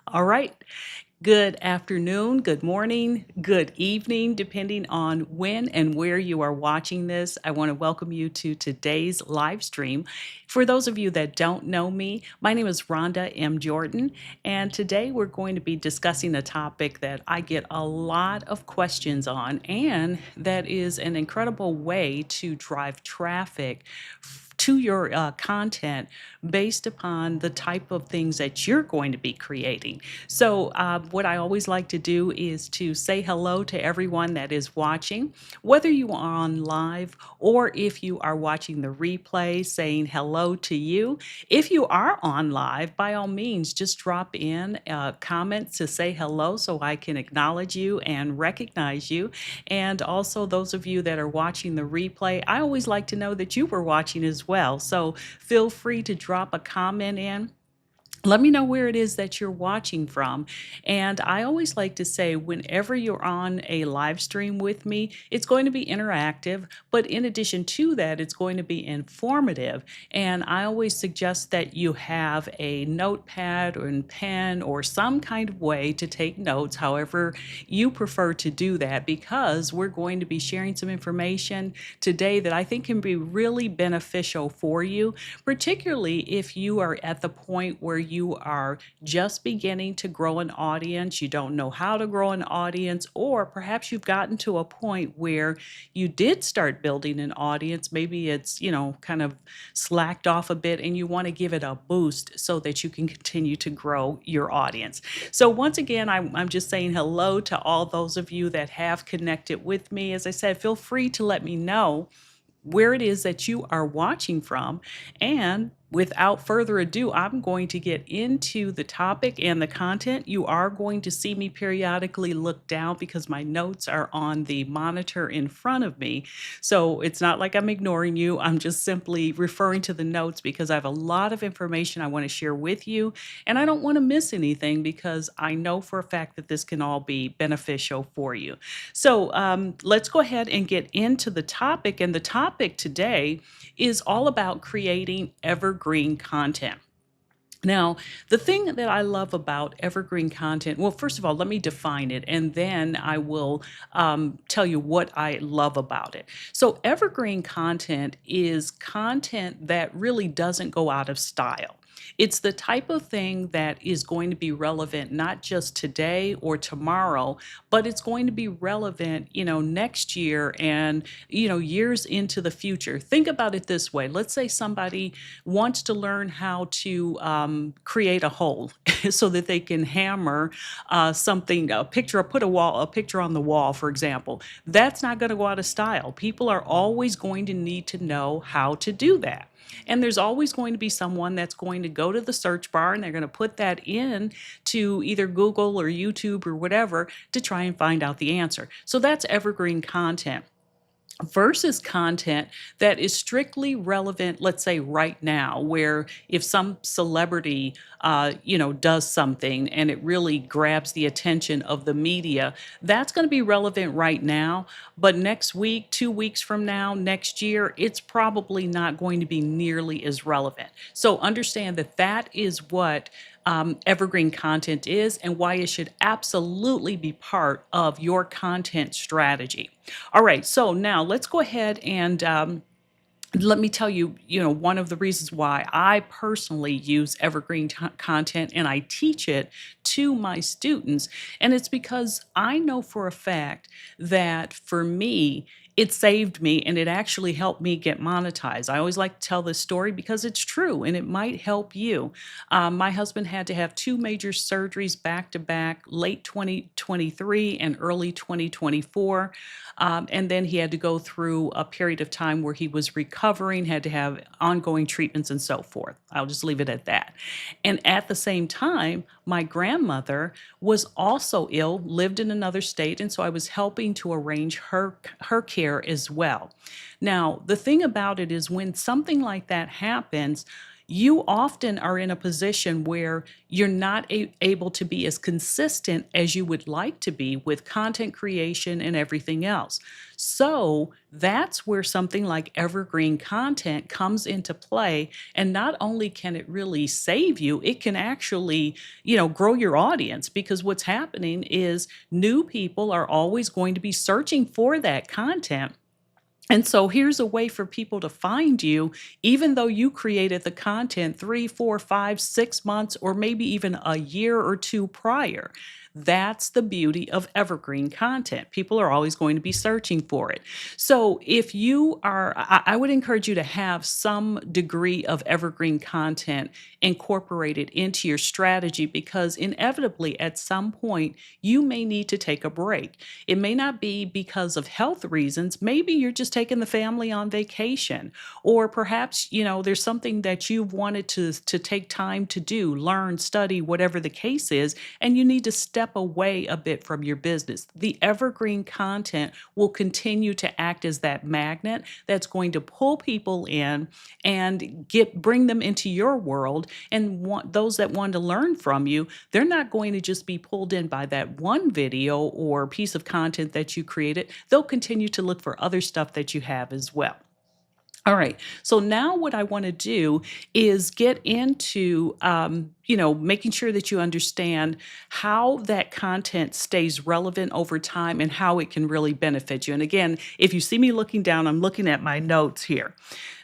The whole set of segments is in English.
All right. Good afternoon, good morning, good evening, depending on when and where you are watching this. I want to welcome you to today's live stream. For those of you that don't know me, my name is Rhonda M. Jordan, and today we're going to be discussing a topic that I get a lot of questions on, and that is an incredible way to drive traffic to your content based upon the type of things that you're going to be creating. So, what I always like to do is to say hello to everyone that is watching, whether you are on live or if you are watching the replay, saying hello to you. If you are on live, by all means, just drop in comments to say hello so I can acknowledge you and recognize you. And also, those of you that are watching the replay, I always like to know that you were watching as well. So, feel free to drop a comment in. Let me know where it is that you're watching from. And I always like to say, whenever you're on a live stream with me, it's going to be interactive. But in addition to that, it's going to be informative. And I always suggest that you have a notepad or a pen or some kind of way to take notes, however you prefer to do that, because we're going to be sharing some information today that I think can be really beneficial for you, particularly if you are at the point where you are just beginning to grow an audience, you don't know how to grow an audience, or perhaps you've gotten to a point where you did start building an audience. Maybe it's, kind of slacked off a bit and you want to give it a boost so that you can continue to grow your audience. So, once again, I'm just saying hello to all those of you that have connected with me. As I said, feel free to let me know where it is that you are watching from. And without further ado, I'm going to get into the topic and the content. You are going to see me periodically look down because my notes are on the monitor in front of me. So it's not like I'm ignoring you. I'm just simply referring to the notes because I have a lot of information I want to share with you. And I don't want to miss anything because I know for a fact that this can all be beneficial for you. So let's go ahead and get into the topic. And the topic today is all about creating evergreen content. Now, the thing that I love about evergreen content, well, first of all, let me define it and then I will tell you what I love about it. So, evergreen content is content that really doesn't go out of style. It's the type of thing that is going to be relevant not just today or tomorrow, but it's going to be relevant, next year and, years into the future. Think about it this way. Let's say somebody wants to learn how to create a hole so that they can hammer something, a picture, put a picture on the wall, for example. That's not going to go out of style. People are always going to need to know how to do that. And there's always going to be someone that's going to go to the search bar and they're going to put that in to either Google or YouTube or whatever to try and find out the answer. So that's evergreen content versus content that is strictly relevant, let's say right now, where if some celebrity, does something and it really grabs the attention of the media, that's going to be relevant right now. But next week, 2 weeks from now, next year, it's probably not going to be nearly as relevant. So understand that that is what evergreen content is and why it should absolutely be part of your content strategy. All right, so now let's go ahead and let me tell you, one of the reasons why I personally use evergreen content and I teach it to my students. And it's because I know for a fact that for me, it saved me and it actually helped me get monetized. I always like to tell this story because it's true and it might help you. My husband had to have two major surgeries back to back, late 2023 and early 2024. And then he had to go through a period of time where he was recovering, had to have ongoing treatments and so forth. I'll just leave it at that. And at the same time, my grandmother was also ill, lived in another state, and so I was helping to arrange her care as well. Now, the thing about it is when something like that happens, you often are in a position where you're not able to be as consistent as you would like to be with content creation and everything else. So that's where something like evergreen content comes into play. And not only can it really save you, it can actually, grow your audience, because what's happening is new people are always going to be searching for that content. And so here's a way for people to find you, even though you created the content 3, 4, 5, 6 months, or maybe even a year or two prior. That's the beauty of evergreen content. People are always going to be searching for it. So if you are, I would encourage you to have some degree of evergreen content incorporated into your strategy, because inevitably at some point you may need to take a break. It may not be because of health reasons. Maybe you're just taking the family on vacation, or perhaps, there's something that you've wanted to take time to do, learn, study, whatever the case is, and you need to step away a bit from your business. The evergreen content will continue to act as that magnet that's going to pull people in and bring them into your world, and want those that want to learn from you. They're not going to just be pulled in by that one video or piece of content that you created. They'll continue to look for other stuff that you have as well. All right. So now what I want to do is get into, making sure that you understand how that content stays relevant over time and how it can really benefit you. And again, if you see me looking down, I'm looking at my notes here.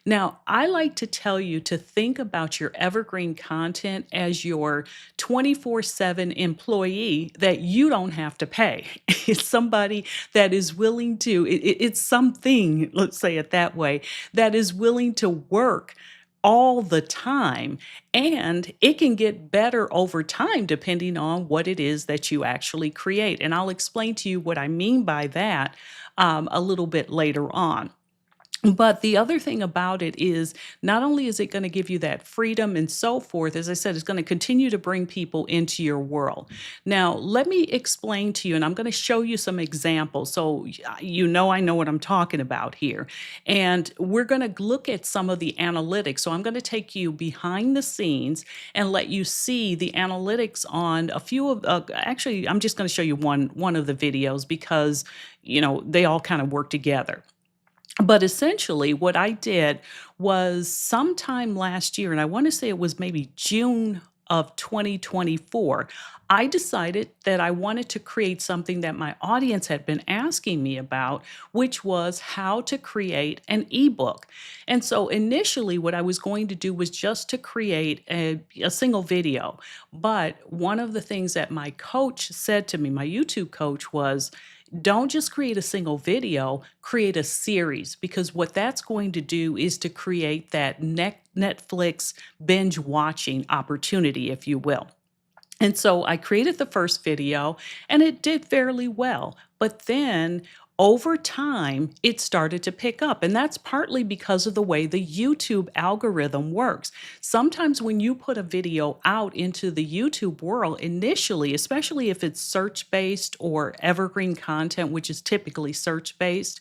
Now, I like to tell you to think about your evergreen content as your 24/7 employee that you don't have to pay. It's somebody that is willing to, it's something, let's say it that way, that is willing to work all the time. And it can get better over time depending on what it is that you actually create. And I'll explain to you what I mean by that a little bit later on. But the other thing about it is, not only is it going to give you that freedom and so forth, as I said, it's going to continue to bring people into your world. Now, let me explain to you, and I'm going to show you some examples so I know what I'm talking about here. And we're going to look at some of the analytics. So I'm going to take you behind the scenes and let you see the analytics on a few of, actually, I'm just going to show you one of the videos, because, they all kind of work together. But essentially, what I did was sometime last year, and I want to say it was maybe June of 2024, I decided that I wanted to create something that my audience had been asking me about, which was how to create an ebook. And so initially, what I was going to do was just to create a single video. But one of the things that my coach said to me, my YouTube coach, was, don't just create a single video, create a series, because what that's going to do is to create that Netflix binge watching opportunity, if you will. And so I created the first video and it did fairly well. But then over time, it started to pick up. And that's partly because of the way the YouTube algorithm works. Sometimes when you put a video out into the YouTube world initially, especially if it's search based or evergreen content, which is typically search based,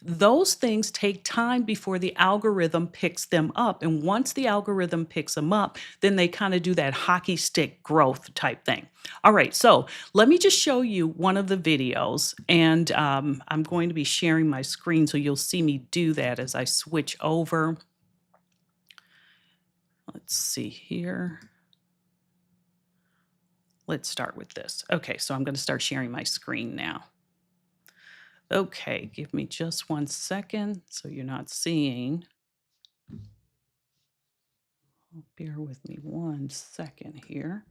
those things take time before the algorithm picks them up. And once the algorithm picks them up, then they kind of do that hockey stick growth type thing. All right, so let me just show you one of the videos, and I'm going to be sharing my screen so you'll see me do that as I switch over. Let's see here. Let's start with this. Okay, so I'm going to start sharing my screen now. Okay, give me just 1 second so you're not seeing. Bear with me 1 second here.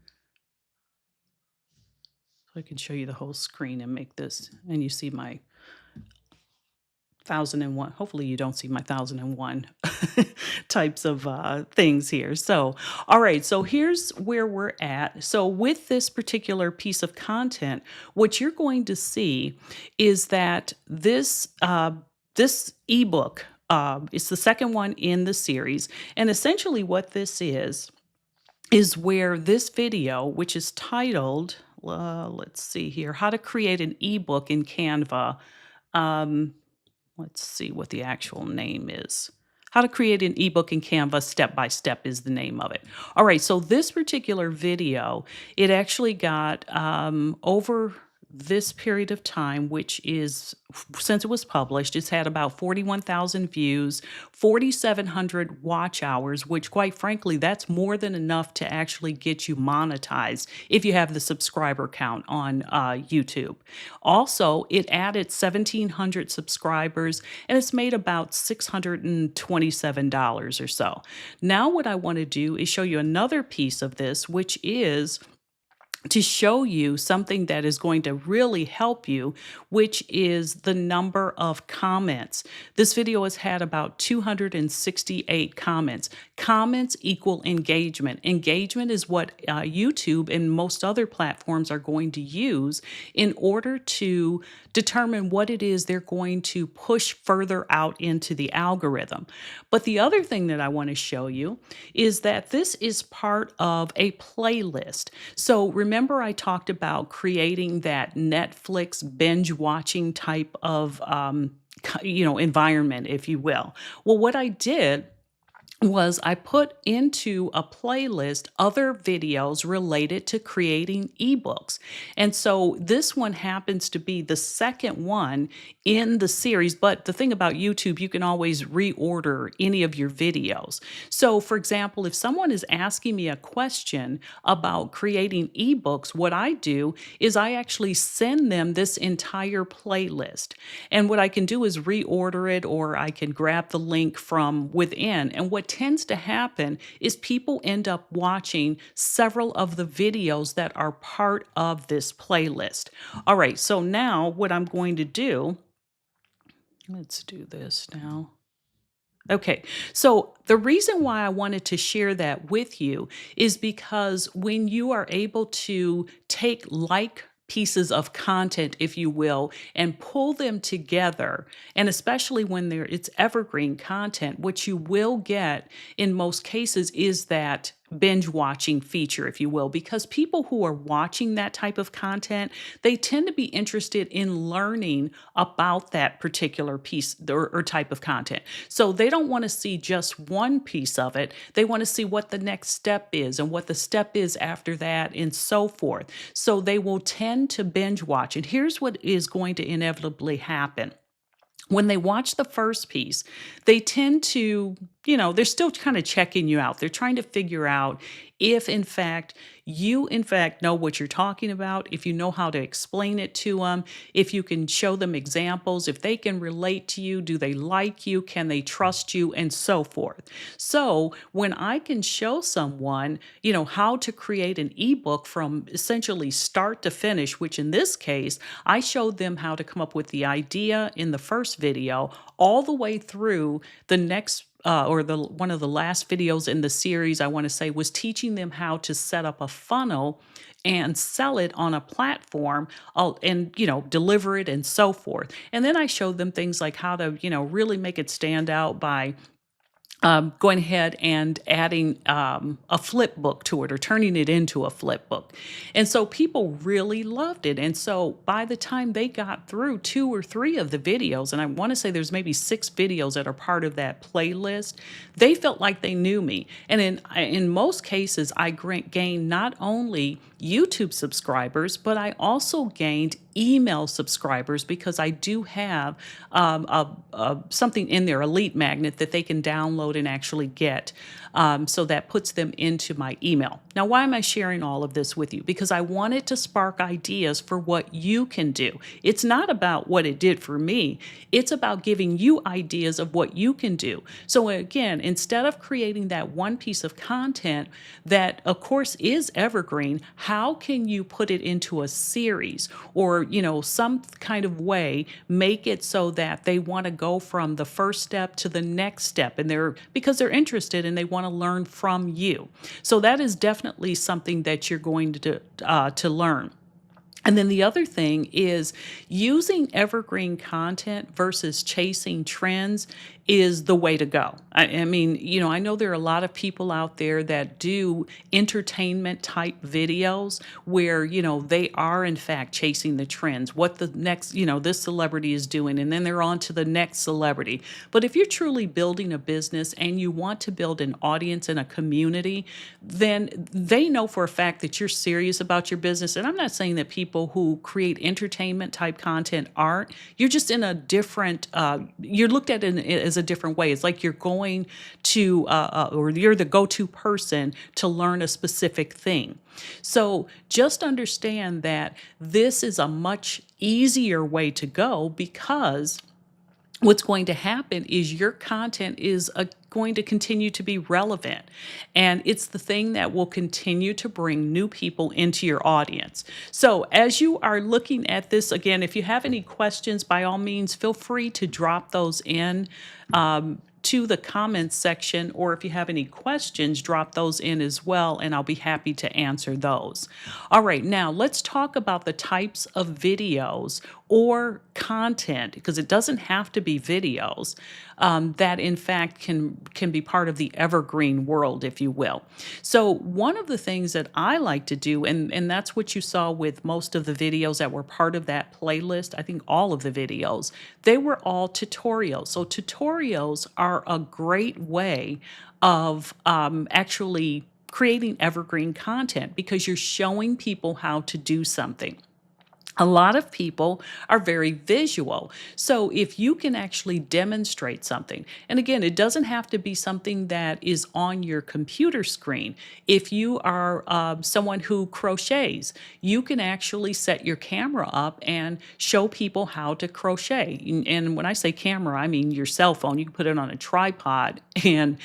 So I can show you the whole screen and make this, and you see my 1001. Hopefully you don't see my 1001 types of things here. So, all right, so here's where we're at. So with this particular piece of content, what you're going to see is that this ebook, it's the second one in the series. And essentially what this is where this video, which is titled, let's see here, how to create an ebook in Canva. Um, let's see what the actual name is. How to create an ebook in Canva step by step is the name of it. All right, so this particular video, it actually got over this period of time, which is since it was published, it's had about 41,000 views, 4,700 watch hours, which, quite frankly, that's more than enough to actually get you monetized if you have the subscriber count on YouTube. Also, it added 1,700 subscribers and it's made about $627 or so. Now, what I want to do is show you another piece of this, which is to show you something that is going to really help you, which is the number of comments. This video has had about 268 comments. Comments equal engagement. Engagement is what YouTube and most other platforms are going to use in order to determine what it is they're going to push further out into the algorithm. But the other thing that I want to show you is that this is part of a playlist. So remember I talked about creating that Netflix binge watching type of environment, if you will. Well, what I did was I put into a playlist other videos related to creating ebooks. And so this one happens to be the second one in the series. But the thing about YouTube, you can always reorder any of your videos. So, for example, if someone is asking me a question about creating ebooks, what I do is I actually send them this entire playlist. And what I can do is reorder it, or I can grab the link from within. And what tends to happen is people end up watching several of the videos that are part of this playlist. All right, so now what I'm going to do, let's do this now. Okay, so the reason why I wanted to share that with you is because when you are able to take pieces of content, if you will, and pull them together, and especially when it's evergreen content, what you will get in most cases is that binge watching feature, if you will, because people who are watching that type of content, they tend to be interested in learning about that particular piece or type of content. So they don't want to see just one piece of it. They want to see what the next step is and what the step is after that and so forth. So they will tend to binge watch. And here's what is going to inevitably happen. When they watch the first piece, they tend to, they're still kind of checking you out. They're trying to figure out if, in fact, you, know what you're talking about, if you know how to explain it to them, if you can show them examples, if they can relate to you, do they like you, can they trust you, and so forth. So when I can show someone, how to create an ebook from essentially start to finish, which in this case, I showed them how to come up with the idea in the first video all the way through the next one of the last videos in the series, I want to say, was teaching them how to set up a funnel and sell it on a platform, and deliver it and so forth. And then I showed them things like how to really make it stand out by going ahead and adding a flip book to it, or turning it into a flip book. And so people really loved it. And so by the time they got through 2 or 3 of the videos, and I want to say there's maybe 6 videos that are part of that playlist, they felt like they knew me. And in most cases, I gained not only YouTube subscribers, but I also gained email subscribers, because I do have something in there, a lead magnet that they can download and actually get. So that puts them into my email. Now, why am I sharing all of this with you? Because I wanted to spark ideas for what you can do. It's not about what it did for me. It's about giving you ideas of what you can do. So again, instead of creating that one piece of content that, of course, is evergreen, how can you put it into a series, or some kind of way, make it so that they want to go from the first step to the next step, and because they're interested and they want to learn from you. So that is definitely something that you're going to learn. And then the other thing is using evergreen content versus chasing trends is the way to go. I mean, I know there are a lot of people out there that do entertainment type videos where, they are in fact chasing the trends, what the next, this celebrity is doing, and then they're on to the next celebrity. But if you're truly building a business and you want to build an audience and a community, then they know for a fact that you're serious about your business. And I'm not saying that people who create entertainment type content aren't. You're just in a different, you're looked at in, as a different way. It's like you're going to, or you're the go to person to learn a specific thing. So just understand that this is a much easier way to go because what's going to happen is your content is going to continue to be relevant. And it's the thing that will continue to bring new people into your audience. So, as you are looking at this, again, if you have any questions, by all means, feel free to drop those in. To the comments section, or if you have any questions, drop those in as well, and I'll be happy to answer those. All right, now let's talk about the types of videos or content, because it doesn't have to be videos, that in fact can be part of the evergreen world, if you will. So one of the things that I like to do, and that's what you saw with most of the videos that were part of that playlist, I think all of the videos, they were all tutorials. So tutorials are a great way of actually creating evergreen content because you're showing people how to do something. A lot of people are very visual. So if you can actually demonstrate something, and again, it doesn't have to be something that is on your computer screen. If you are someone who crochets, you can actually set your camera up and show people how to crochet. And when I say camera, I mean your cell phone. You can put it on a tripod and,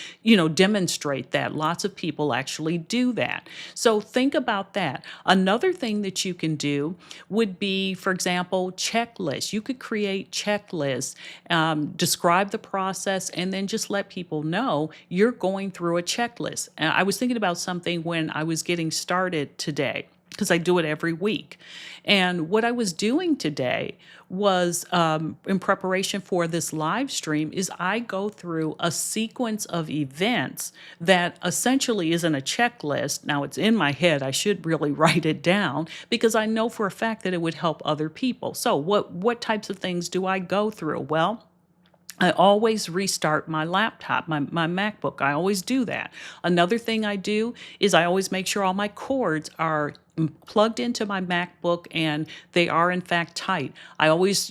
demonstrate that. Lots of people actually do that. So think about that. Another thing that you can do would be, for example, checklists. You could create checklists, describe the process, and then just let people know you're going through a checklist. I was thinking about something when I was getting started today, because I do it every week. And what I was doing today was, in preparation for this live stream, is I go through a sequence of events that essentially isn't a checklist. Now it's in my head. I should really write it down because I know for a fact that it would help other people. So what types of things do I go through? Well, I always restart my laptop, my MacBook. I always do that. Another thing I do is I always make sure all my cords are plugged into my MacBook and they are in fact tight. I always,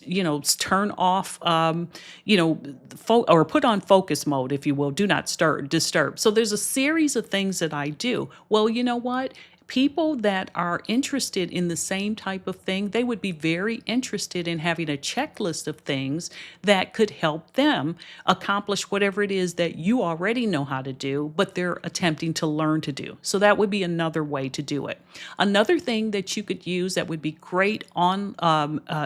turn off, or put on focus mode, if you will. Do not disturb. So there's a series of things that I do. Well, you know what? People that are interested in the same type of thing, they would be very interested in having a checklist of things that could help them accomplish whatever it is that you already know how to do, but they're attempting to learn to do. So that would be another way to do it. Another thing that you could use that would be great on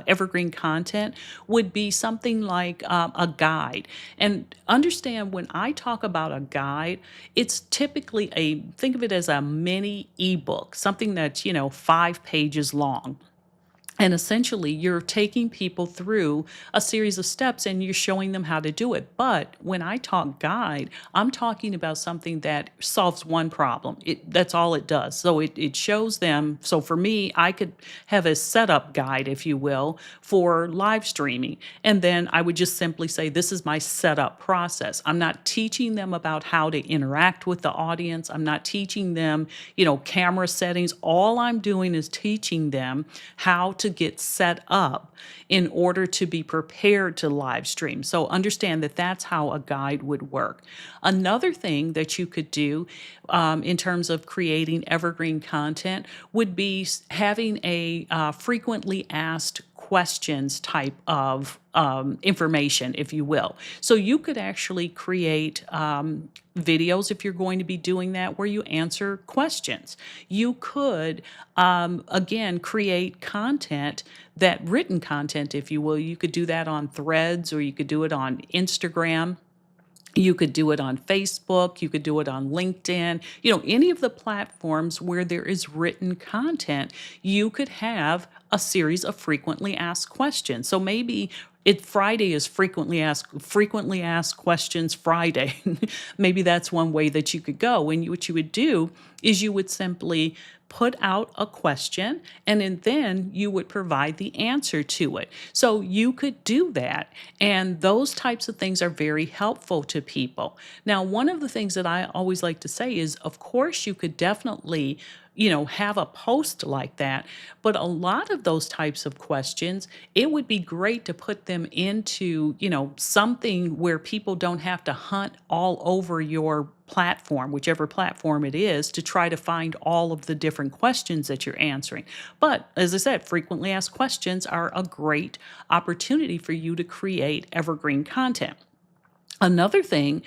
evergreen content would be something like a guide. And understand, when I talk about a guide, it's typically think of it as a mini ebook, something that's, 5 pages long. And essentially, you're taking people through a series of steps and you're showing them how to do it. But when I talk guide, I'm talking about something that solves one problem. That's all it does. So it shows them. So for me, I could have a setup guide, if you will, for live streaming. And then I would just simply say, this is my setup process. I'm not teaching them about how to interact with the audience. I'm not teaching them, camera settings. All I'm doing is teaching them how to get set up in order to be prepared to live stream. So understand that that's how a guide would work. Another thing that you could do in terms of creating evergreen content would be having a frequently asked questions type of information, if you will. So you could actually create videos, if you're going to be doing that, where you answer questions. You could, again, create content, that written content, if you will. You could do that on Threads, or you could do it on Instagram. You could do it on Facebook, you could do it on LinkedIn, any of the platforms where there is written content, you could have a series of frequently asked questions. So maybe it Friday is frequently asked questions Friday. Maybe that's one way that you could go. And what you would do is you would simply put out a question and then you would provide the answer to it. So you could do that. And those types of things are very helpful to people. Now, one of the things that I always like to say is, of course, you could definitely have a post like that. But a lot of those types of questions, it would be great to put them into, something where people don't have to hunt all over your platform, whichever platform it is, to try to find all of the different questions that you're answering. But as I said, frequently asked questions are a great opportunity for you to create evergreen content. Another thing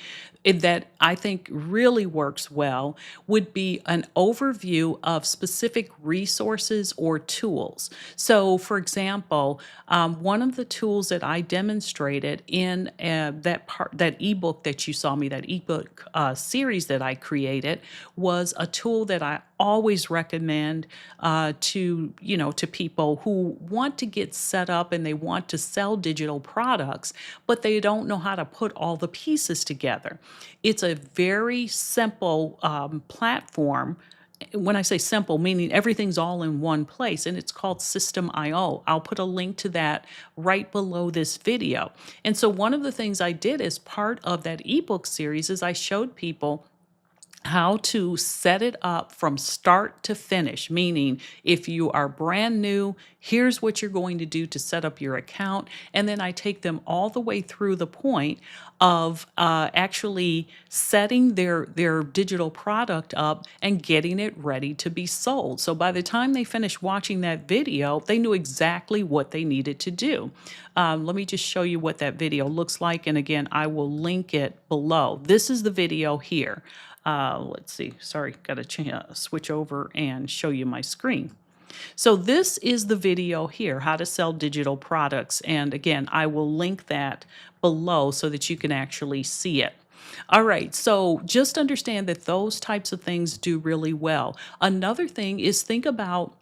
that I think really works well would be an overview of specific resources or tools. So, for example, one of the tools that I demonstrated in that ebook that you saw me, that ebook series that I created, was a tool that I always recommend to people who want to get set up and they want to sell digital products, but they don't know how to put all the pieces together. It's a very simple platform. When I say simple, meaning everything's all in one place, and it's called System.io. I'll put a link to that right below this video. And so, one of the things I did as part of that ebook series is I showed people how to set it up from start to finish. Meaning, if you are brand new, here's what you're going to do to set up your account. And then I take them all the way through the point of actually setting their digital product up and getting it ready to be sold. So by the time they finished watching that video, they knew exactly what they needed to do. Let me just show you what that video looks like. And again, I will link it below. This is the video here. Let's see. Sorry, got to switch over and show you my screen. So this is the video here, how to sell digital products. And again, I will link that below so that you can actually see it. All right, so just understand that those types of things do really well. Another thing is think about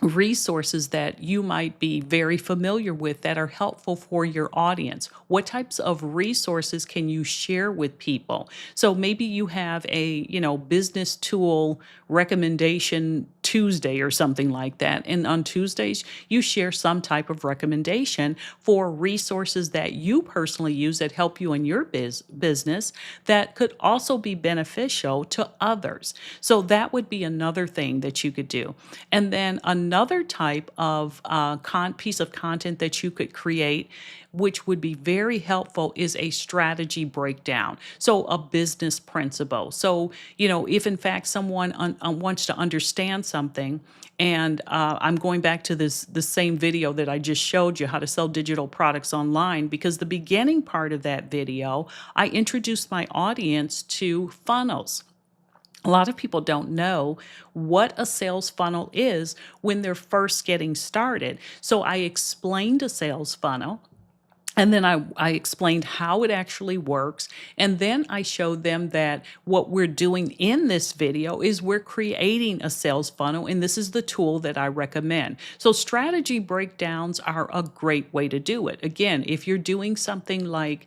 resources that you might be very familiar with that are helpful for your audience. What types of resources can you share with people? So maybe you have a, business tool recommendation Tuesday or something like that. And on Tuesdays, you share some type of recommendation for resources that you personally use that help you in your business that could also be beneficial to others. So that would be another thing that you could do. And then another type of piece of content that you could create, which would be very helpful, is a strategy breakdown. So a business principle. So, if in fact someone wants to understand something, and I'm going back to the same video that I just showed you, how to sell digital products online, because the beginning part of that video, I introduced my audience to funnels. A lot of people don't know what a sales funnel is when they're first getting started. So I explained a sales funnel. And then I explained how it actually works. And then I showed them that what we're doing in this video is we're creating a sales funnel. And this is the tool that I recommend. So strategy breakdowns are a great way to do it. Again, if you're doing something like,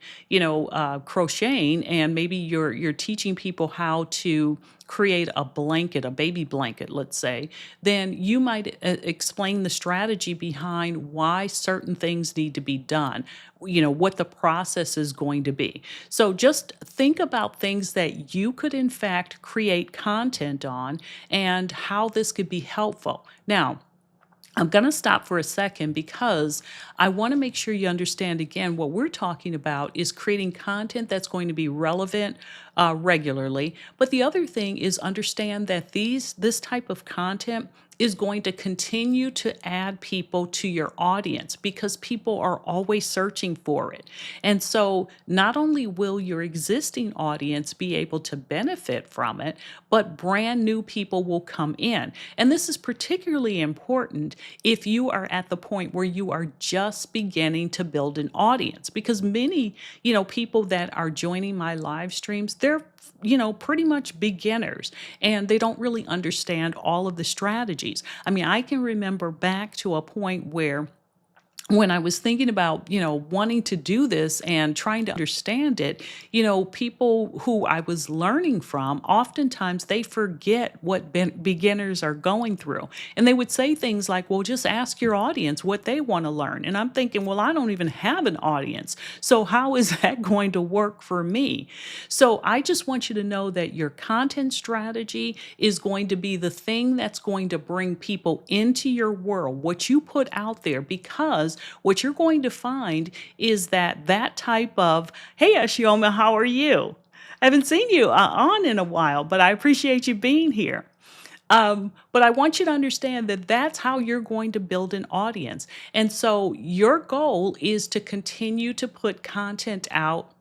crocheting, and maybe you're teaching people how to create a blanket, a baby blanket, let's say, then you might explain the strategy behind why certain things need to be done, what the process is going to be. So just think about things that you could, in fact, create content on and how this could be helpful. Now, I'm going to stop for a second because I want to make sure you understand again what we're talking about is creating content that's going to be relevant regularly. But the other thing is understand that this type of content is going to continue to add people to your audience because people are always searching for it. And so not only will your existing audience be able to benefit from it, but brand new people will come in. And this is particularly important if you are at the point where you are just beginning to build an audience, because many, people that are joining my live streams, they're pretty much beginners, and they don't really understand all of the strategies. I mean, I can remember back to a point where when I was thinking about, wanting to do this and trying to understand it, people who I was learning from, oftentimes they forget what beginners are going through. And they would say things like, well, just ask your audience what they want to learn. And I'm thinking, well, I don't even have an audience. So how is that going to work for me? So I just want you to know that your content strategy is going to be the thing that's going to bring people into your world, what you put out there, because what you're going to find is that that type of, hey, Ashioma, how are you? I haven't seen you on in a while, but I appreciate you being here. But I want you to understand that that's how you're going to build an audience. And so your goal is to continue to put content out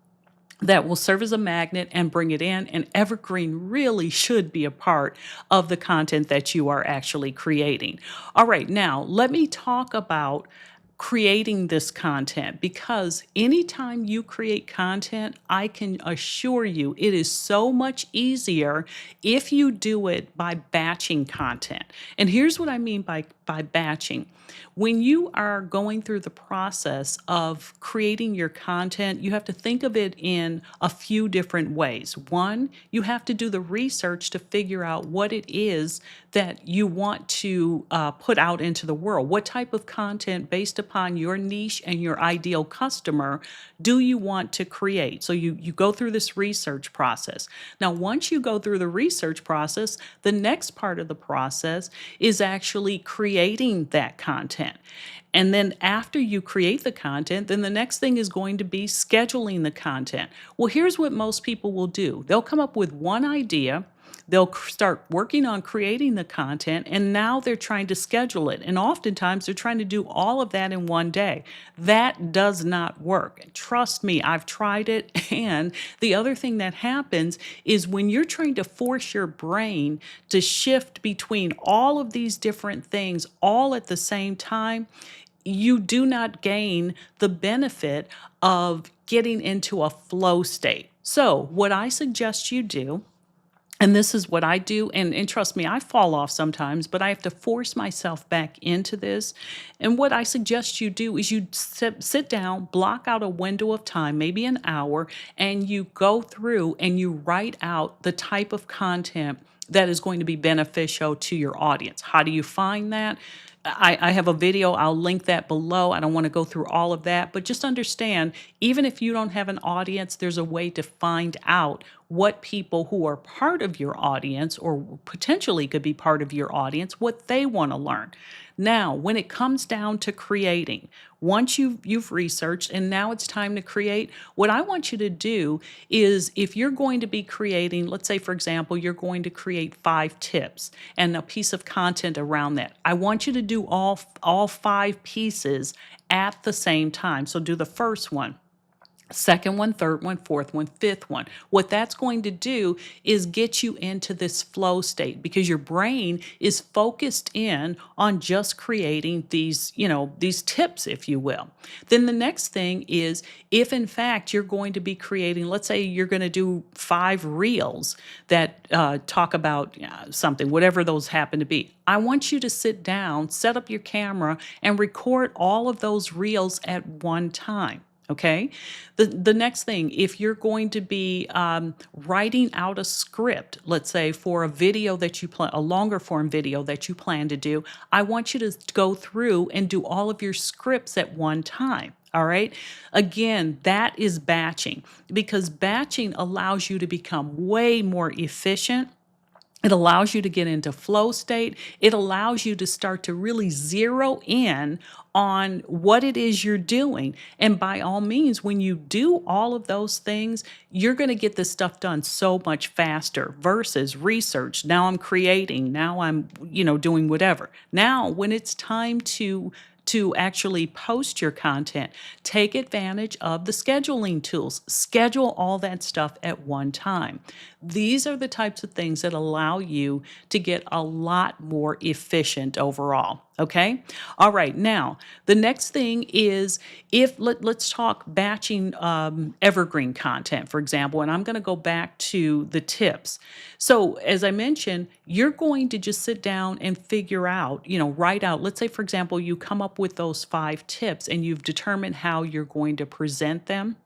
that will serve as a magnet and bring it in. And evergreen really should be a part of the content that you are actually creating. All right, now let me talk about creating this content, because anytime you create content, I can assure you it is so much easier if you do it by batching content. And here's what I mean by batching. When you are going through the process of creating your content, you have to think of it in a few different ways. One, you have to do the research to figure out what it is that you want to put out into the world. What type of content, based upon your niche and your ideal customer, do you want to create? So you go through this research process. Now, once you go through the research process, the next part of the process is actually creating that content. And then after you create the content, then the next thing is going to be scheduling the content. Well, here's what most people will do. They'll come up with one idea, they'll start working on creating the content, and now they're trying to schedule it. And oftentimes they're trying to do all of that in one day. That does not work. Trust me, I've tried it. And the other thing that happens is when you're trying to force your brain to shift between all of these different things all at the same time, you do not gain the benefit of getting into a flow state. So, what I suggest you do, and this is what I do, and trust me, I fall off sometimes, but I have to force myself back into this. And what I suggest you do is you sit down, block out a window of time, maybe an hour, and you go through and you write out the type of content that is going to be beneficial to your audience. How do you find that? I have a video, I'll link that below. I don't want to go through all of that, but just understand, even if you don't have an audience, there's a way to find out what people who are part of your audience or potentially could be part of your audience, what they want to learn. Now, when it comes down to creating, once you've researched and now it's time to create, what I want you to do is, if you're going to be creating, let's say, for example, you're going to create 5 tips and a piece of content around that. I want you to do all 5 pieces at the same time. So do the first one, second one, third one, fourth one, fifth one. What that's going to do is get you into this flow state, because your brain is focused in on just creating these tips, if you will. Then the next thing is, if in fact you're going to be creating, let's say you're going to do 5 reels that talk about something, whatever those happen to be. I want you to sit down, set up your camera, and record all of those reels at one time. Okay. The next thing, if you're going to be writing out a script, let's say for a video that you plan, a longer form video that you plan to do, I want you to go through and do all of your scripts at one time. All right. Again, that is batching, because batching allows you to become way more efficient It allows you to get into flow state. It allows you to start to really zero in on what it is you're doing. And by all means, when you do all of those things, you're going to get this stuff done so much faster versus research. Now I'm creating, now I'm, doing whatever. Now, when it's time to actually post your content, take advantage of the scheduling tools. Schedule all that stuff at one time. These are the types of things that allow you to get a lot more efficient overall. Okay. All right. Now, the next thing is if let's talk batching evergreen content, for example, and I'm going to go back to the tips. So, as I mentioned, you're going to just sit down and figure out, write out, let's say, for example, you come up with those 5 tips and you've determined how you're going to present them.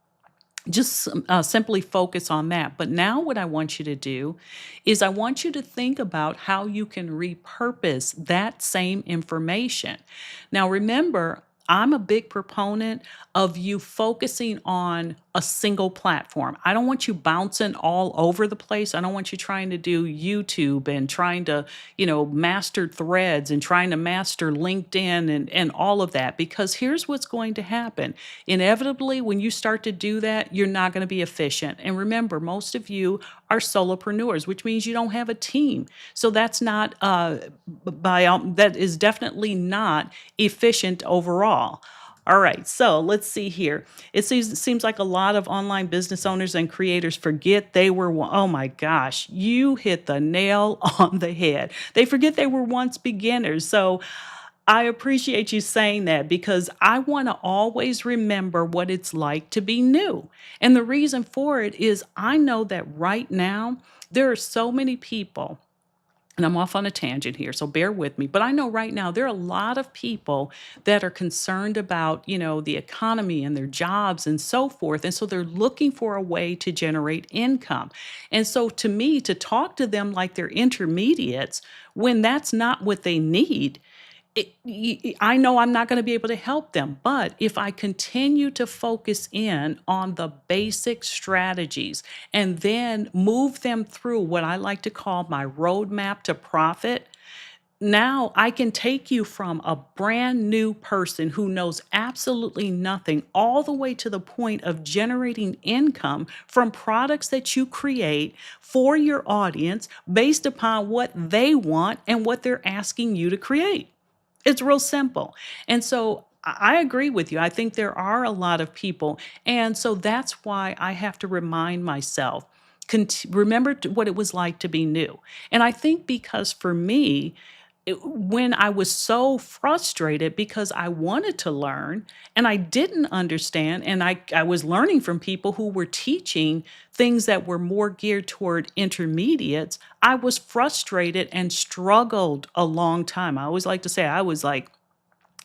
Just simply focus on that. But now, what I want you to do is I want you to think about how you can repurpose that same information. Now, remember, I'm a big proponent of you focusing on a single platform. I don't want you bouncing all over the place. I don't want you trying to do YouTube and trying to, master threads and trying to master LinkedIn and all of that. Because here's what's going to happen. Inevitably, when you start to do that, you're not going to be efficient. And remember, most of you are solopreneurs, which means you don't have a team. So that's not that is definitely not efficient overall. All right, so let's see here. It seems like a lot of online business owners and creators forget they were, oh my gosh, you hit the nail on the head. They forget they were once beginners. So I appreciate you saying that because I want to always remember what it's like to be new. And the reason for it is I know that right now there are so many people, and I'm off on a tangent here, so bear with me. But I know right now there are a lot of people that are concerned about, the economy and their jobs and so forth. And so they're looking for a way to generate income. And so to me, to talk to them like they're intermediates when that's not what they need, I know I'm not going to be able to help them, but if I continue to focus in on the basic strategies and then move them through what I like to call my roadmap to profit, now I can take you from a brand new person who knows absolutely nothing all the way to the point of generating income from products that you create for your audience based upon what they want and what they're asking you to create. It's real simple. And so I agree with you. I think there are a lot of people. And so that's why I have to remind myself, remember what it was like to be new. And I think because for me, when I was so frustrated because I wanted to learn and I didn't understand, and I was learning from people who were teaching things that were more geared toward intermediates, I was frustrated and struggled a long time. I always like to say I was like,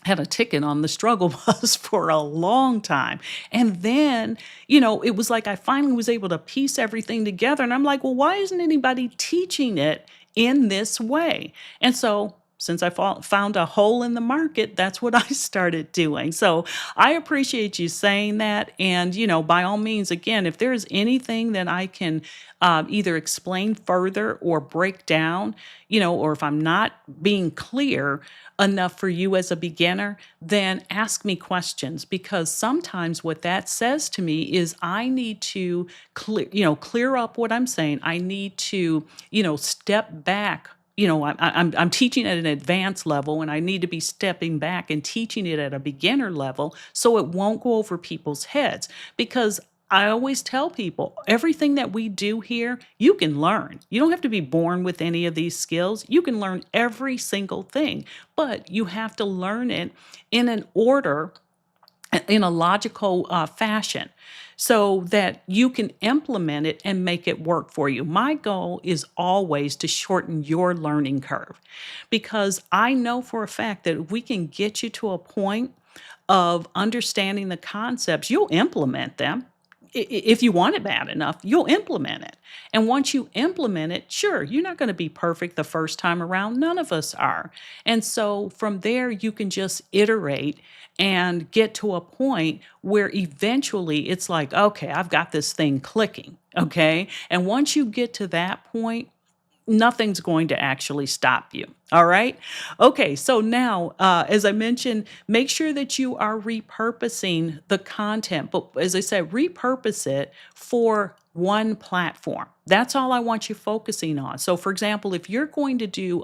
had a ticket on the struggle bus for a long time. And then, it was like I finally was able to piece everything together. And I'm like, well, why isn't anybody teaching it in this way? And so, since I found a hole in the market, that's what I started doing. So I appreciate you saying that. And, by all means, again, if there's anything that I can either explain further or break down, or if I'm not being clear enough for you as a beginner, then ask me questions because sometimes what that says to me is I need to clear up what I'm saying. I need to, step back. I'm teaching at an advanced level and I need to be stepping back and teaching it at a beginner level so it won't go over people's heads. Because I always tell people everything that we do here, you can learn. You don't have to be born with any of these skills. You can learn every single thing, but you have to learn it in an order, in a logical fashion so that you can implement it and make it work for you. My goal is always to shorten your learning curve because I know for a fact that if we can get you to a point of understanding the concepts, you'll implement them. If you want it bad enough, you'll implement it. And once you implement it, sure, you're not going to be perfect the first time around. None of us are. And so from there, you can just iterate and get to a point where eventually it's like, okay, I've got this thing clicking. Okay. And once you get to that point, nothing's going to actually stop you. All right. Okay. So now, as I mentioned, make sure that you are repurposing the content. But as I said, repurpose it for one platform. That's all I want you focusing on. So, for example, if you're going to do,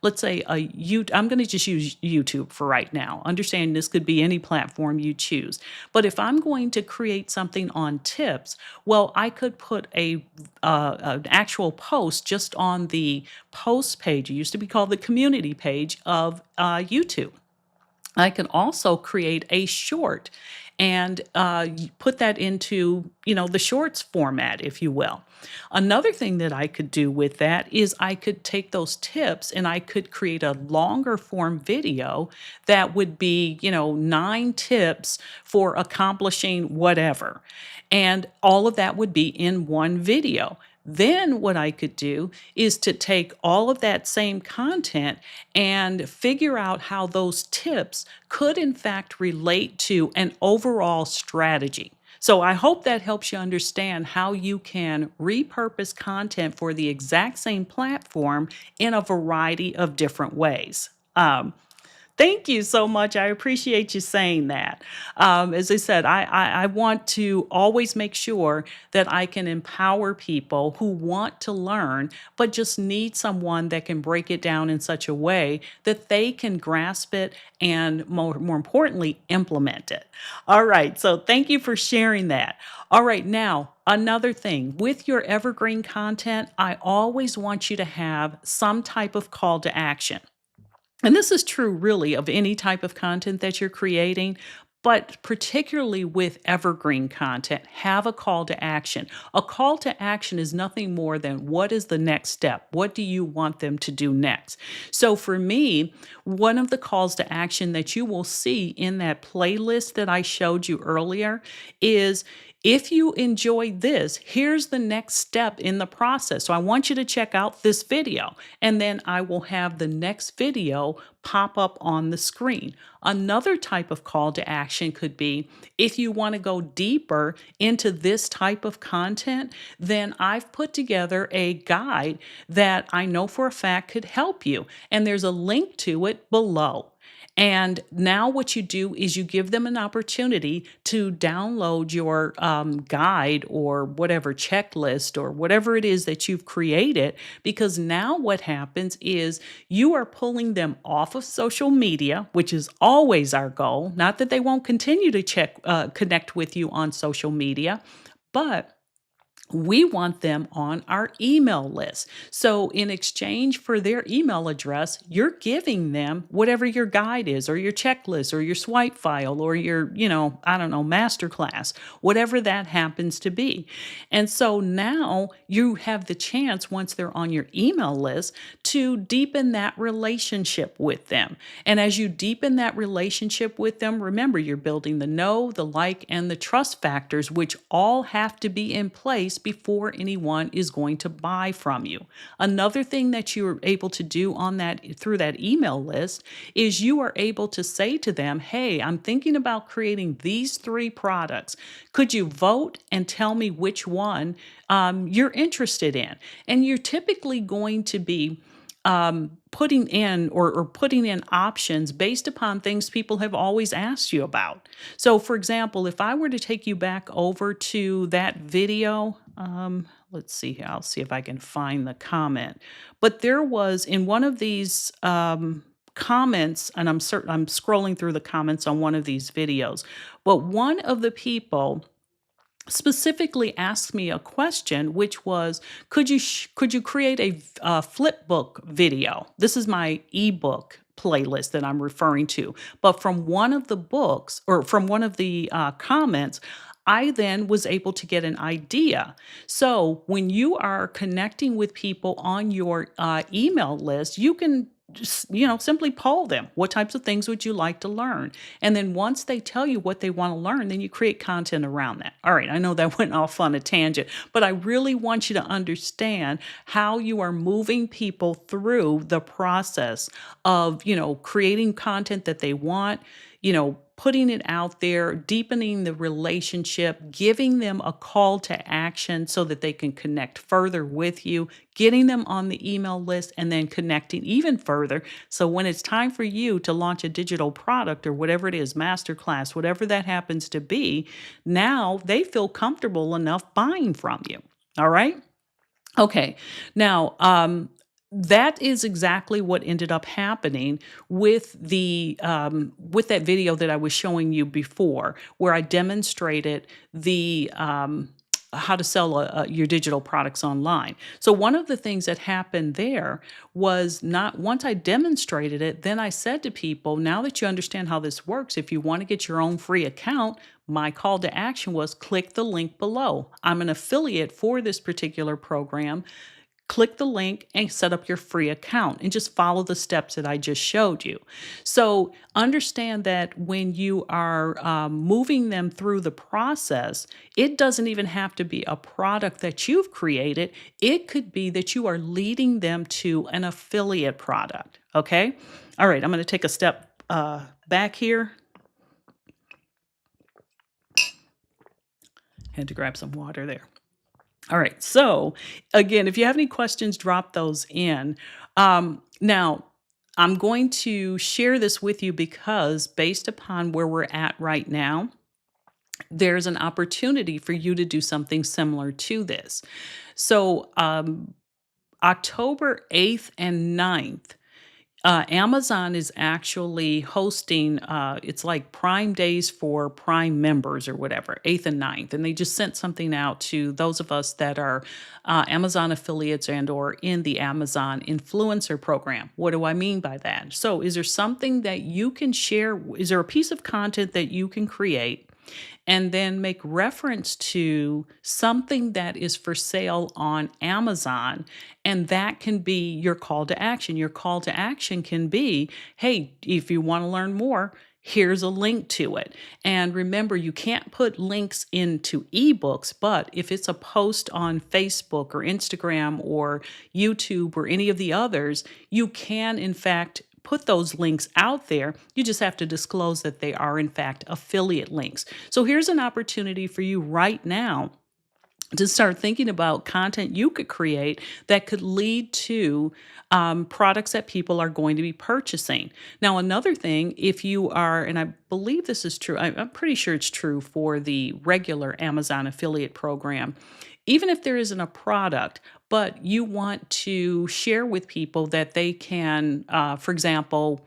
let's say, I'm going to just use YouTube for right now. Understand this could be any platform you choose. But if I'm going to create something on tips, well, I could put an actual post just on the post page. It used to be called the community page of YouTube. I can also create a short and put that into, the shorts format, if you will. Another thing that I could do with that is I could take those tips and I could create a longer form video that would be, 9 tips for accomplishing whatever. And all of that would be in one video. Then, what I could do is to take all of that same content and figure out how those tips could, in fact, relate to an overall strategy. So, I hope that helps you understand how you can repurpose content for the exact same platform in a variety of different ways. Thank you so much. I appreciate you saying that. As I said, I want to always make sure that I can empower people who want to learn, but just need someone that can break it down in such a way that they can grasp it and, more importantly, implement it. All right. So thank you for sharing that. All right. Now, another thing with your evergreen content, I always want you to have some type of call to action. And this is true really of any type of content that you're creating, but particularly with evergreen content, have a call to action. A call to action is nothing more than what is the next step? What do you want them to do next? So for me, one of the calls to action that you will see in that playlist that I showed you earlier is, if you enjoyed this, here's the next step in the process. So I want you to check out this video, and then I will have the next video pop up on the screen. Another type of call to action could be, if you want to go deeper into this type of content, then I've put together a guide that I know for a fact could help you. And there's a link to it below. And now, what you do is you give them an opportunity to download your guide or whatever checklist or whatever it is that you've created. Because now, what happens is you are pulling them off of social media, which is always our goal. Not that they won't continue to connect with you on social media, but we want them on our email list. So, in exchange for their email address, you're giving them whatever your guide is, or your checklist, or your swipe file, or your, I don't know, masterclass, whatever that happens to be. And so now you have the chance, once they're on your email list, to deepen that relationship with them. And as you deepen that relationship with them, remember, you're building the know, the like, and the trust factors, which all have to be in place before anyone is going to buy from you. Another thing that you're able to do on that through that email list is you are able to say to them, "Hey, I'm thinking about creating these 3 products. Could you vote and tell me which one you're interested in?" And you're typically going to be putting in or putting in options based upon things people have always asked you about. So, for example, if I were to take you back over to that video, let's see here, I'll see if I can find the comment. But there was in one of these comments, and I'm scrolling through the comments on one of these videos, but one of the people specifically asked me a question, which was, could you create a flip book video? This is my ebook playlist that I'm referring to. But from one of the books, or from one of the comments, I then was able to get an idea. So when you are connecting with people on your email list, you can just, simply poll them. What types of things would you like to learn? And then once they tell you what they want to learn, then you create content around that. All right, I know that went off on a tangent, but I really want you to understand how you are moving people through the process of, creating content that they want, putting it out there, deepening the relationship, giving them a call to action so that they can connect further with you, getting them on the email list, and then connecting even further. So when it's time for you to launch a digital product or whatever it is, masterclass, whatever that happens to be, now they feel comfortable enough buying from you. All right. Okay. Now, that is exactly what ended up happening with that video that I was showing you before, where I demonstrated the how to sell your digital products online. So one of the things that happened there was, not once I demonstrated it, then I said to people, now that you understand how this works, if you want to get your own free account, my call to action was click the link below. I'm an affiliate for this particular program. Click the link and set up your free account and just follow the steps that I just showed you. So understand that when you are moving them through the process, it doesn't even have to be a product that you've created. It could be that you are leading them to an affiliate product. Okay. All right. I'm going to take a step back here. Had to grab some water there. All right. So, again, if you have any questions, drop those in. Now, I'm going to share this with you because, based upon where we're at right now, there's an opportunity for you to do something similar to this. So, October 8th and 9th, Amazon is actually hosting, it's like Prime Days for Prime members or whatever, 8th and 9th. And they just sent something out to those of us that are Amazon affiliates and or in the Amazon influencer program. What do I mean by that? So is there something that you can share? Is there a piece of content that you can create and then make reference to something that is for sale on Amazon? And that can be your call to action. Your call to action can be, hey, if you want to learn more, here's a link to it. And remember, you can't put links into ebooks, but if it's a post on Facebook or Instagram or YouTube or any of the others, you can, in fact, put those links out there. You just have to disclose that they are, in fact, affiliate links. So here's an opportunity for you right now to start thinking about content you could create that could lead to products that people are going to be purchasing. Now, another thing, if you are, and I believe this is true, I'm pretty sure it's true for the regular Amazon affiliate program, even if there isn't a product, but you want to share with people that they can, for example,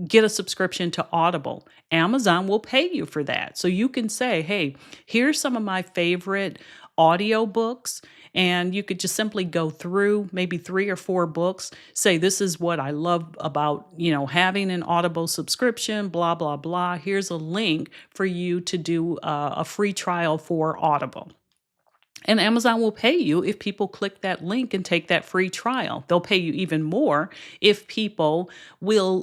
get a subscription to Audible. Amazon will pay you for that. So you can say, hey, here's some of my favorite audiobooks, and you could just simply go through maybe 3 or 4 books, say this is what I love about, having an Audible subscription, blah blah blah. Here's a link for you to do a free trial for Audible. And Amazon will pay you if people click that link and take that free trial. They'll pay you even more if people will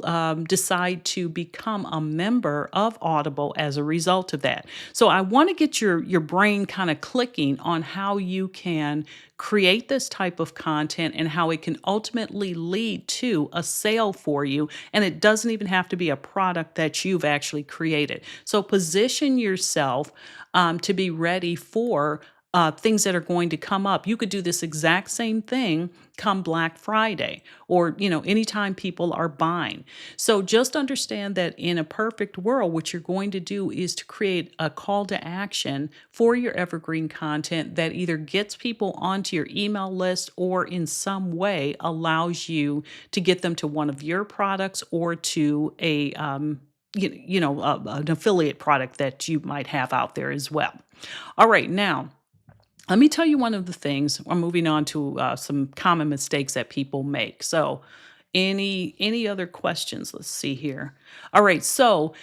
decide to become a member of Audible as a result of that. So I want to get your brain kind of clicking on how you can create this type of content and how it can ultimately lead to a sale for you. And it doesn't even have to be a product that you've actually created. So position yourself to be ready for things that are going to come up. You could do this exact same thing come Black Friday or, anytime people are buying. So just understand that in a perfect world, what you're going to do is to create a call to action for your evergreen content that either gets people onto your email list or in some way allows you to get them to one of your products or to an affiliate product that you might have out there as well. All right, now, let me tell you one of the things. I'm moving on to some common mistakes that people make. So, any other questions? Let's see here. All right. So,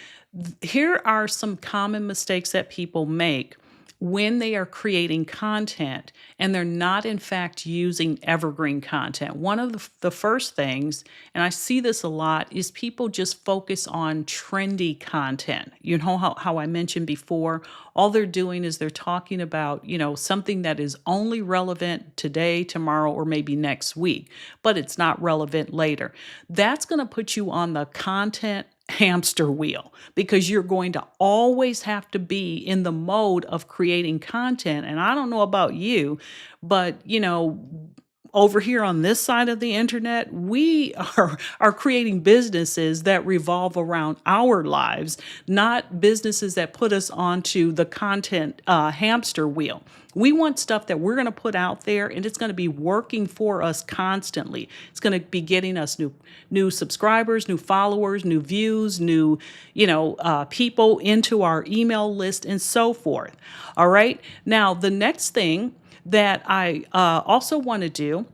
here are some common mistakes that people make when they are creating content and they're not, in fact, using evergreen content. One of the first things, and I see this a lot, is people just focus on trendy content. You know how I mentioned before, all they're doing is they're talking about, something that is only relevant today, tomorrow, or maybe next week, but it's not relevant later. That's going to put you on the content hamster wheel because you're going to always have to be in the mode of creating content. And I don't know about you, but over here on this side of the internet, we are creating businesses that revolve around our lives, not businesses that put us onto the content hamster wheel. We want stuff that we're going to put out there and it's going to be working for us constantly. It's going to be getting us new subscribers, new followers, new views, new people into our email list and so forth. All right. Now, the next thing that I also want to do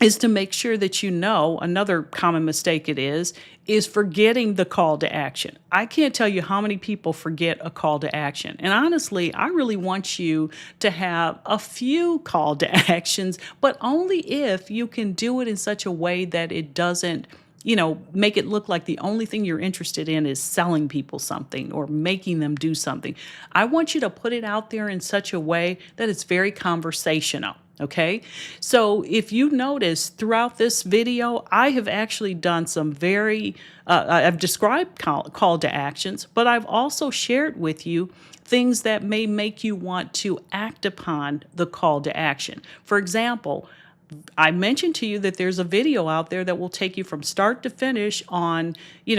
is to make sure that another common mistake is forgetting the call to action. I can't tell you how many people forget a call to action. And honestly, I really want you to have a few call to actions, but only if you can do it in such a way that it doesn't make it look like the only thing you're interested in is selling people something or making them do something. I want you to put it out there in such a way that it's very conversational. Okay. So if you notice throughout this video, I have actually done some I've described call to actions, but I've also shared with you things that may make you want to act upon the call to action. For example, I mentioned to you that there's a video out there that will take you from start to finish on,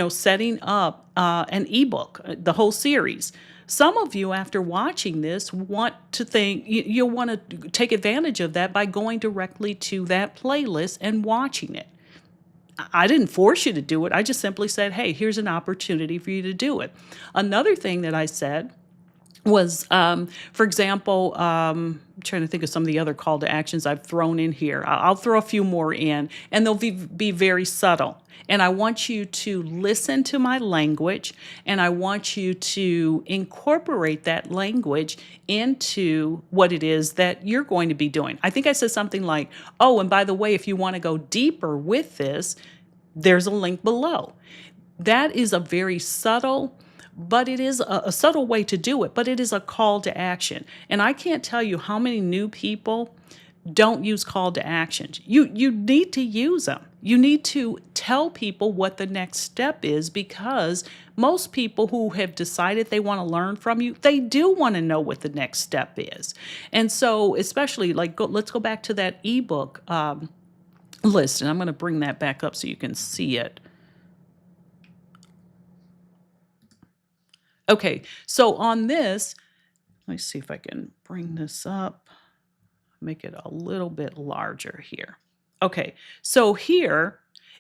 setting up an ebook, the whole series. Some of you, after watching this, want to think you'll want to take advantage of that by going directly to that playlist and watching it. I didn't force you to do it. I just simply said, hey, here's an opportunity for you to do it. Another thing that I said was, for example, I'm trying to think of some of the other call to actions I've thrown in here. I'll throw a few more in, and they'll be very subtle. And I want you to listen to my language, and I want you to incorporate that language into what it is that you're going to be doing. I think I said something like, oh, and by the way, if you want to go deeper with this, there's a link below. That is a very subtle, but it is a subtle way to do it, but it is a call to action. And I can't tell you how many new people don't use call to actions. You need to use them. You need to tell people what the next step is, because most people who have decided they want to learn from you, they do want to know what the next step is. And so especially let's go back to that ebook list, and I'm going to bring that back up so you can see it. Okay, so on this, let me see if I can bring this up, make it a little bit larger here. Okay, so here,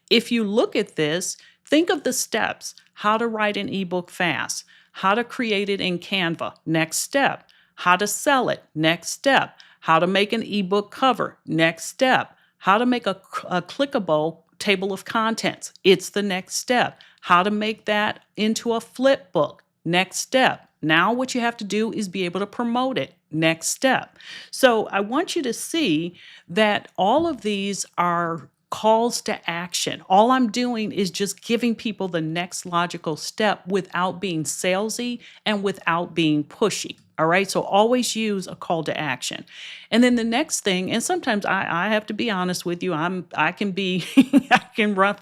if you look at this, think of the steps: how to write an ebook fast, how to create it in Canva, next step, how to sell it, next step, how to make an ebook cover, next step, how to make a clickable table of contents, it's the next step, how to make that into a flip book, next step. Now what you have to do is be able to promote it. Next step. So I want you to see that all of these are calls to action. All I'm doing is just giving people the next logical step without being salesy and without being pushy. All right. So always use a call to action. And then the next thing, and sometimes I have to be honest with you, I can be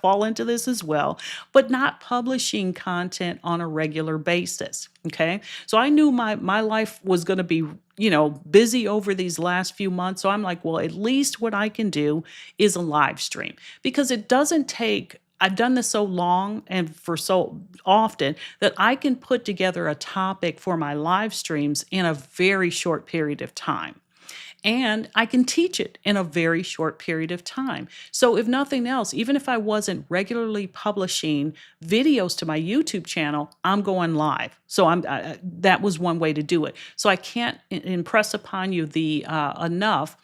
fall into this as well, but not publishing content on a regular basis. Okay. So I knew my life was going to be busy over these last few months. So I'm like, well, at least what I can do is a live stream, because it doesn't take, I've done this so long and for so often that I can put together a topic for my live streams in a very short period of time. And I can teach it in a very short period of time. So if nothing else, even if I wasn't regularly publishing videos to my YouTube channel, I'm going live. So that was one way to do it. So I can't impress upon you enough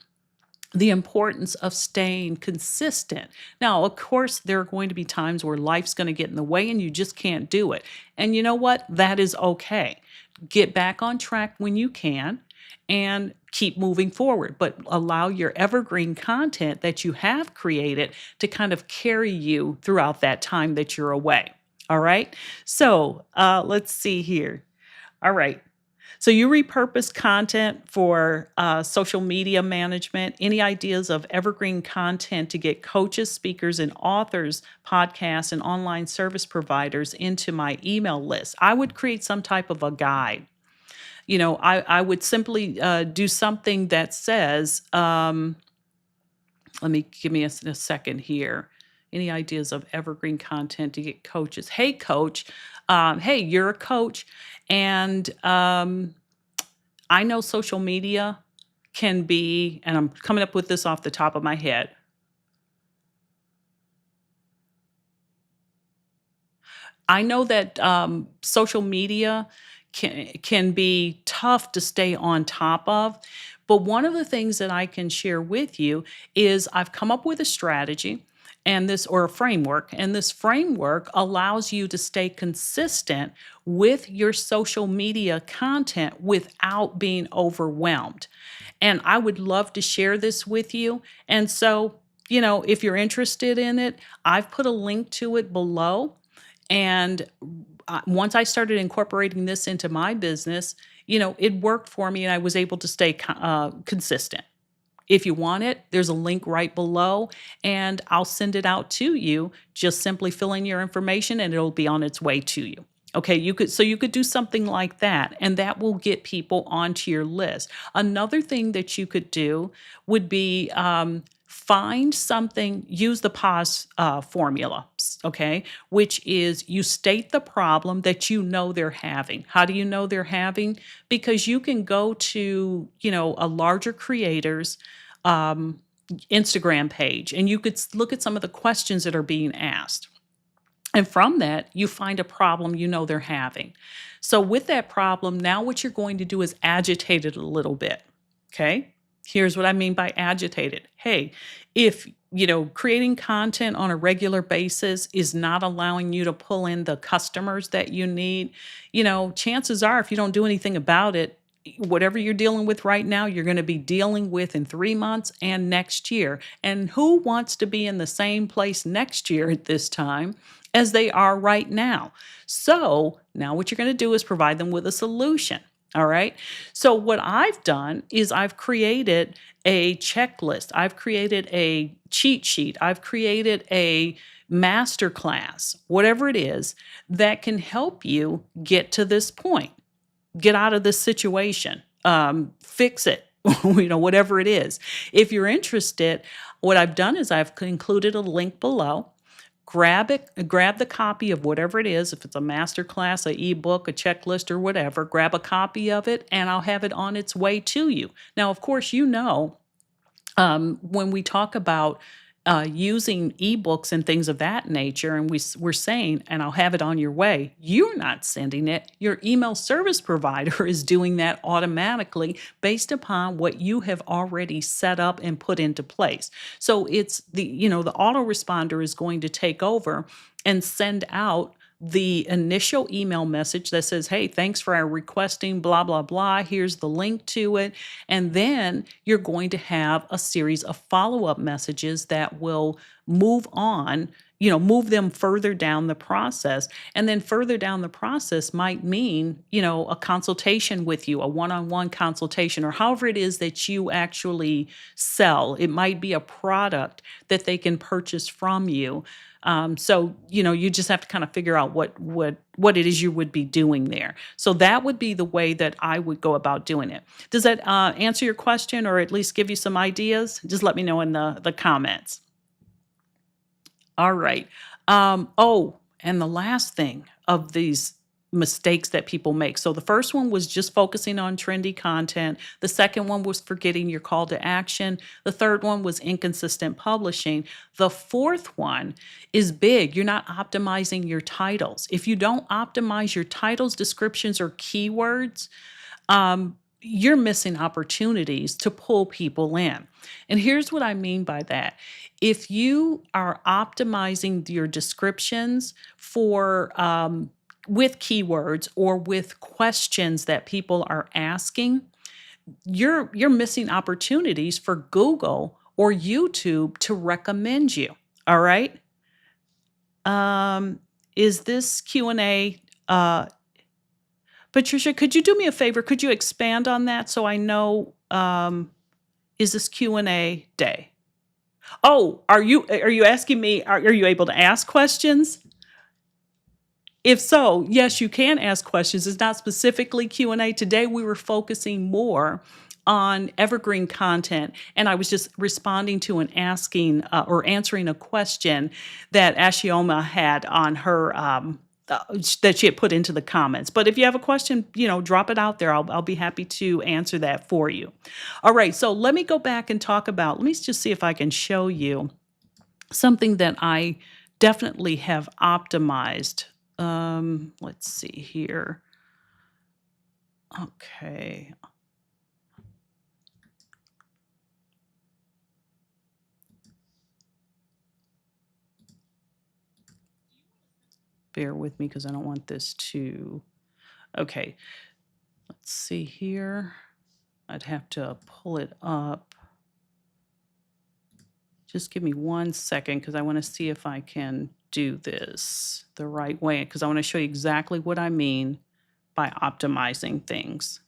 the importance of staying consistent. Now, of course, there are going to be times where life's going to get in the way and you just can't do it. And you know what? That is okay. Get back on track when you can and keep moving forward, but allow your evergreen content that you have created to kind of carry you throughout that time that you're away. All right. So let's see here. All right. So you repurpose content for social media management. Any ideas of evergreen content to get coaches, speakers, and authors, podcasts, and online service providers into my email list? I would create some type of a guide. I would simply do something that says, let me give me a second here. Any ideas of evergreen content to get coaches? Hey, coach. Hey, you're a coach, and I know social media can be, and I'm coming up with this off the top of my head. I know that social media can be tough to stay on top of, but one of the things that I can share with you is I've come up with a strategy and this or a framework, and this framework allows you to stay consistent with your social media content without being overwhelmed. And I would love to share this with you. And so, if you're interested in it, I've put a link to it below. And once I started incorporating this into my business, it worked for me and I was able to stay consistent. If you want it, there's a link right below and I'll send it out to you. Just simply fill in your information and it'll be on its way to you. Okay, you could do something like that and that will get people onto your list. Another thing that you could do would be find something, use the pause formula, okay, which is you state the problem that you know they're having. How do you know they're having? Because you can go to, a larger creator's um, Instagram page and you could look at some of the questions that are being asked. And from that, you find a problem you know they're having. So, with that problem, now what you're going to do is agitate it a little bit. Okay. Here's what I mean by agitated. Hey, if creating content on a regular basis is not allowing you to pull in the customers that you need, chances are if you don't do anything about it, whatever you're dealing with right now, you're going to be dealing with in 3 months and next year. And who wants to be in the same place next year at this time as they are right now? So now what you're going to do is provide them with a solution. All right. So what I've done is I've created a checklist. I've created a cheat sheet. I've created a master class, whatever it is that can help you get to this point, get out of this situation, fix it, whatever it is. If you're interested, what I've done is I've included a link below. Grab it, grab the copy of whatever it is. If it's a master class, a ebook, a checklist, or whatever, grab a copy of it and I'll have it on its way to you. Now, of course, when we talk about using ebooks and things of that nature, and we're saying, and I'll have it on your way, you're not sending it. Your email service provider is doing that automatically based upon what you have already set up and put into place. So it's the autoresponder is going to take over and send out the initial email message that says, hey, thanks for our requesting blah, blah, blah. Here's the link to it. And then you're going to have a series of follow-up messages that will move on, move them further down the process. And then further down the process might mean, a consultation with you, a one-on-one consultation, or however it is that you actually sell. It might be a product that they can purchase from you. So you just have to kind of figure out what it is you would be doing there. So that would be the way that I would go about doing it. Does that answer your question, or at least give you some ideas? Just let me know in the comments. All right. And the last thing of these mistakes that people make. So the first one was just focusing on trendy content. The second one was forgetting your call to action. The third one was inconsistent publishing. The fourth one is big. You're not optimizing your titles. If you don't optimize your titles, descriptions, or keywords, you're missing opportunities to pull people in. And here's what I mean by that. If you are optimizing your descriptions for with keywords or with questions that people are asking, you're missing opportunities for Google or YouTube to recommend you. All right. Is this Q&A Patricia, could you do me a favor? Could you expand on that so I know, is this Q&A day? Oh, are you asking me, are you able to ask questions? If so, yes, you can ask questions. It's not specifically Q&A. Today we were focusing more on evergreen content, and I was just responding to and asking or answering a question that Ashioma had on her that she had put into the comments. But if you have a question, drop it out there. I'll be happy to answer that for you. All right, so let me go back and talk about. Let me just see if I can show you something that I definitely have optimized. Let's see here. Okay. Bear with me because I don't want this to. Okay. Let's see here. I'd have to pull it up. Just give me 1 second because I want to see if I can do this the right way because I want to show you exactly what I mean by optimizing things.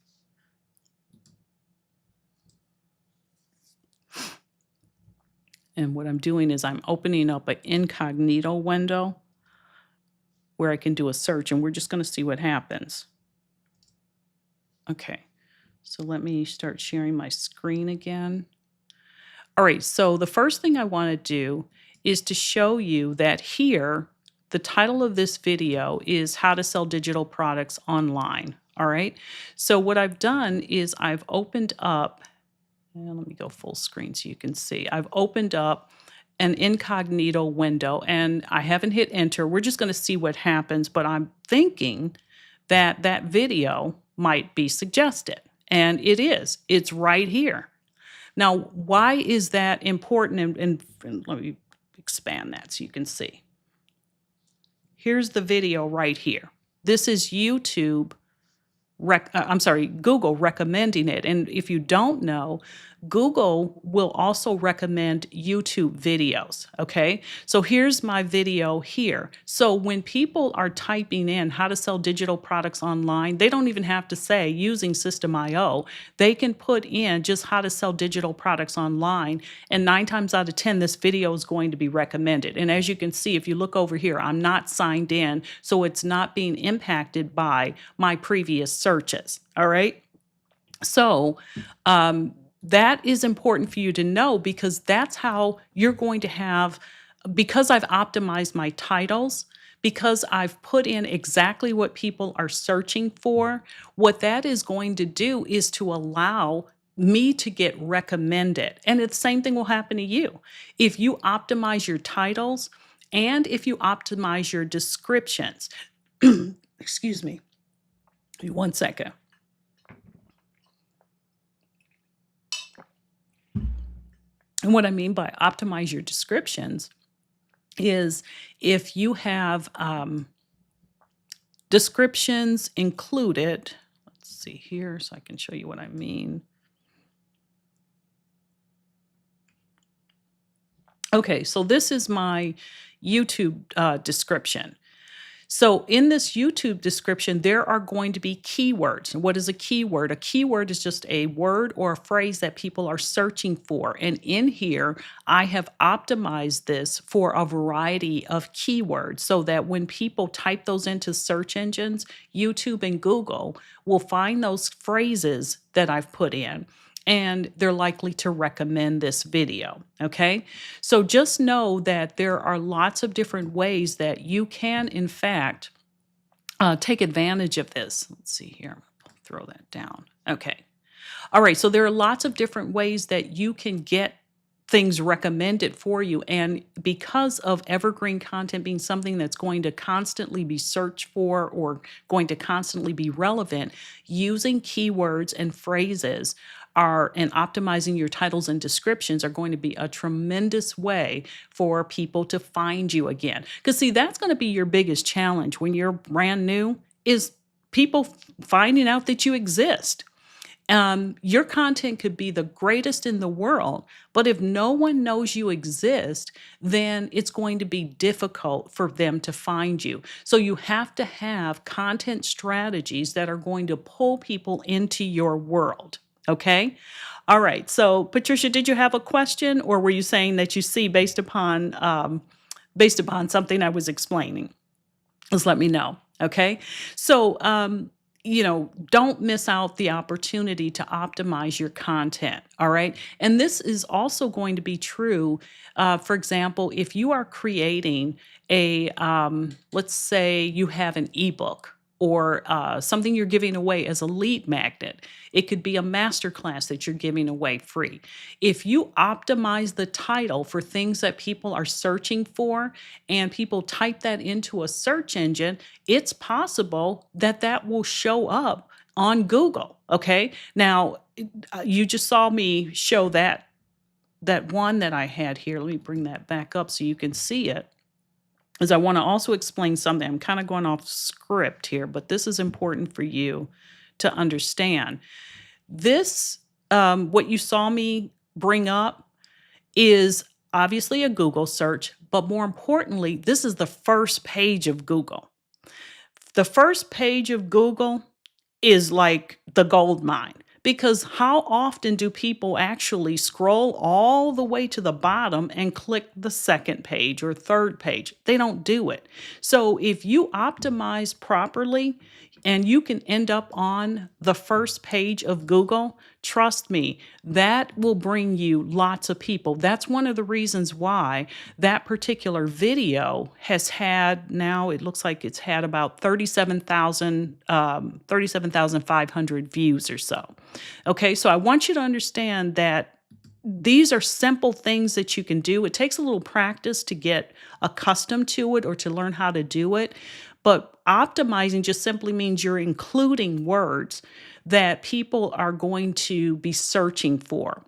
And what I'm doing is I'm opening up an incognito window where I can do a search, and we're just going to see what happens. Okay, so let me start sharing my screen again. All right, so the first thing I want to do is to show you that here, the title of this video is How to Sell Digital Products Online. All right, so what I've done is I've opened up, and let me go full screen so you can see. I've opened up an incognito window and I haven't hit enter. We're just going to see what happens, but I'm thinking that that video might be suggested, and it is. It's right here. Now, why is that important? And let me expand that so you can see. Here's the video right here. This is Google recommending it. And if you don't know, Google will also recommend YouTube videos, okay? So here's my video here. So when people are typing in how to sell digital products online, they don't even have to say using System.io. They can put in just how to sell digital products online, and 9 times out of 10, this video is going to be recommended. And as you can see, if you look over here, I'm not signed in, so it's not being impacted by my previous searches, all right? So, that is important for you to know because that's how you're going to have, because I've optimized my titles, because I've put in exactly what people are searching for, what that is going to do is to allow me to get recommended. And the same thing will happen to you. If you optimize your titles and if you optimize your descriptions, excuse me, give me 1 second. And what I mean by optimize your descriptions is if you have descriptions included, let's see here so I can show you what I mean. Okay, so this is my YouTube description. So in this YouTube description, there are going to be keywords. And what is a keyword? A keyword is just a word or a phrase that people are searching for. And in here, I have optimized this for a variety of keywords so that when people type those into search engines, YouTube and Google will find those phrases that I've put in, and they're likely to recommend this video, okay? So just know that there are lots of different ways that you can, in fact, take advantage of this. Let's see here, throw that down. Okay. All right, so there are lots of different ways that you can get things recommended for you. And because of evergreen content being something that's going to constantly be searched for or going to constantly be relevant, using keywords and phrases and optimizing your titles and descriptions are going to be a tremendous way for people to find you again. Because see, that's going to be your biggest challenge when you're brand new is people finding out that you exist. Your content could be the greatest in the world, but if no one knows you exist, then it's going to be difficult for them to find you. So you have to have content strategies that are going to pull people into your world. Okay. All right. So Patricia, did you have a question, or were you saying that you see based upon something I was explaining? Just let me know. Okay. So, don't miss out the opportunity to optimize your content. All right. And this is also going to be true. For example, if you are creating let's say you have an ebook or something you're giving away as a lead magnet, it could be a masterclass that you're giving away free. If you optimize the title for things that people are searching for and people type that into a search engine, it's possible that that will show up on Google. Okay. Now, you just saw me show that one that I had here. Let me bring that back up so you can see it. As I want to also explain something. I'm kind of going off script here, but this is important for you to understand. This, what you saw me bring up, is obviously a Google search, but more importantly, this is the first page of Google. The first page of Google is like the gold mine, because how often do people actually scroll all the way to the bottom and click the second page or third page? They don't do it. So if you optimize properly and you can end up on the first page of Google, trust me, that will bring you lots of people. That's one of the reasons why that particular video has had, now it looks like it's had about 37,500 views or so. Okay, so I want you to understand that these are simple things that you can do. It takes a little practice to get accustomed to it or to learn how to do it. But optimizing just simply means you're including words that people are going to be searching for.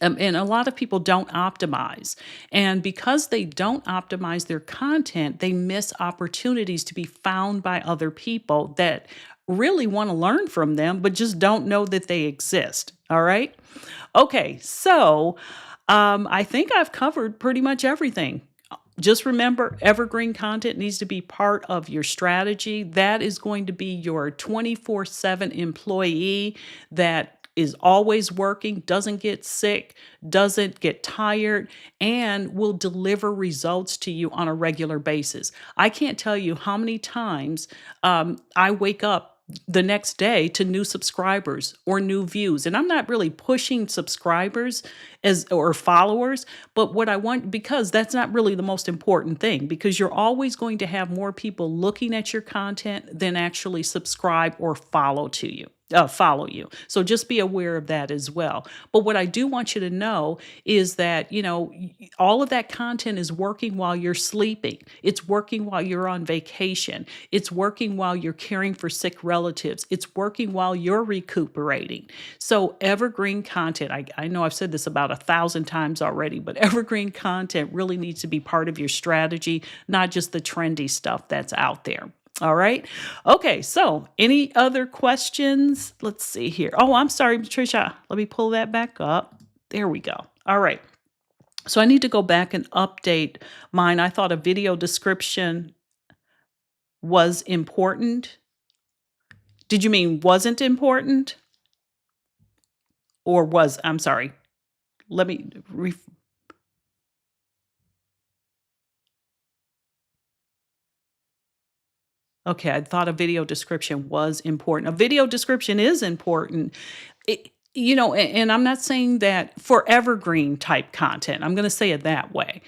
And a lot of people don't optimize. And because they don't optimize their content, they miss opportunities to be found by other people that really want to learn from them, but just don't know that they exist. All right. Okay. So I think I've covered pretty much everything. Just remember, evergreen content needs to be part of your strategy. That is going to be your 24/7 employee that is always working, doesn't get sick, doesn't get tired, and will deliver results to you on a regular basis. I can't tell you how many times I wake up the next day to new subscribers or new views. And I'm not really pushing subscribers as or followers, but what I want, because that's not really the most important thing, because you're always going to have more people looking at your content than actually subscribe or follow you. So just be aware of that as well. But what I do want you to know is that, all of that content is working while you're sleeping. It's working while you're on vacation. It's working while you're caring for sick relatives. It's working while you're recuperating. So evergreen content, I know I've said this about 1,000 times already, but evergreen content really needs to be part of your strategy, not just the trendy stuff that's out there. All right. Okay. So any other questions? Let's see here. Oh, I'm sorry, Patricia. Let me pull that back up. There we go. All right. So I need to go back and update mine. I thought a video description was important. Did you mean wasn't important? Or was, I'm sorry. Let me Okay, I thought a video description was important. A video description is important. And I'm not saying that for evergreen type content. I'm going to say it that way.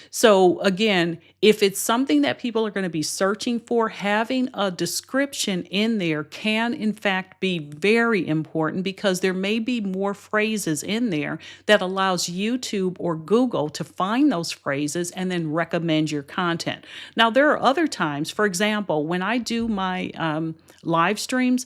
So again, if it's something that people are going to be searching for, having a description in there can in fact be very important, because there may be more phrases in there that allows YouTube or Google to find those phrases and then recommend your content. Now, there are other times, for example, when I do my live streams,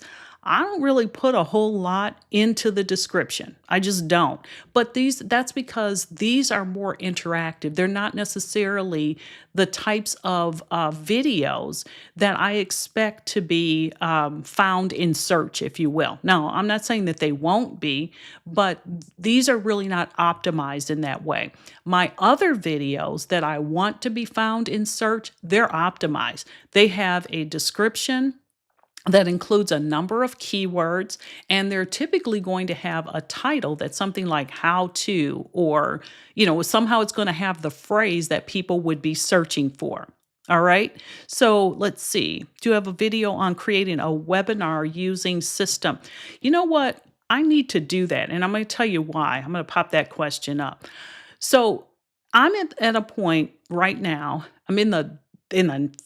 I don't really put a whole lot into the description. I just don't. But that's because these are more interactive. They're not necessarily the types of videos that I expect to be found in search, if you will. Now, I'm not saying that they won't be, but these are really not optimized in that way. My other videos that I want to be found in search, they're optimized. They have a description that includes a number of keywords, and they're typically going to have a title that's something like how to, or, somehow it's going to have the phrase that people would be searching for. All right. So let's see. Do you have a video on creating a webinar using system? You know what? I need to do that. And I'm going to tell you why. I'm going to pop that question up. So I'm at a point right now, I'm in the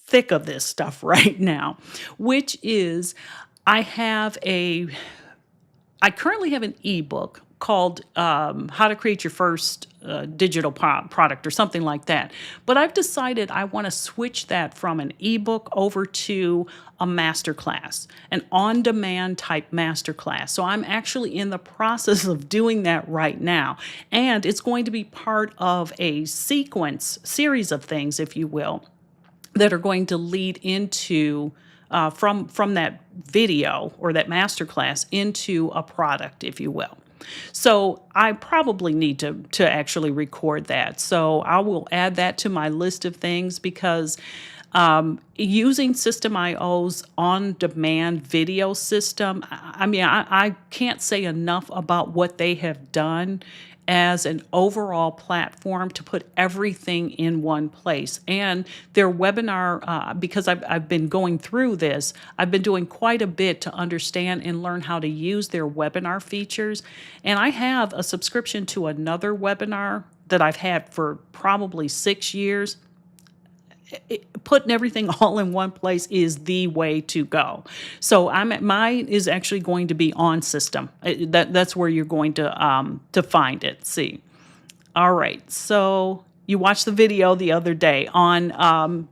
thick of this stuff right now, which is I have a I currently have an ebook called How to Create Your First Digital Product or something like that. But I've decided I want to switch that from an ebook over to a masterclass, an on demand type masterclass. So I'm actually in the process of doing that right now. And it's going to be part of a series of things, if you will, that are going to lead into from that video or that masterclass into a product, if you will. So I probably need to actually record that. So I will add that to my list of things because using System.io's on-demand video system, I mean, I can't say enough about what they have done as an overall platform to put everything in one place. And their webinar, because I've been going through this, I've been doing quite a bit to understand and learn how to use their webinar features. And I have a subscription to another webinar that I've had for probably 6 years. Putting everything all in one place is the way to go. So mine is actually going to be on system. That's where you're going to find it. See, all right. So you watched the video the other day on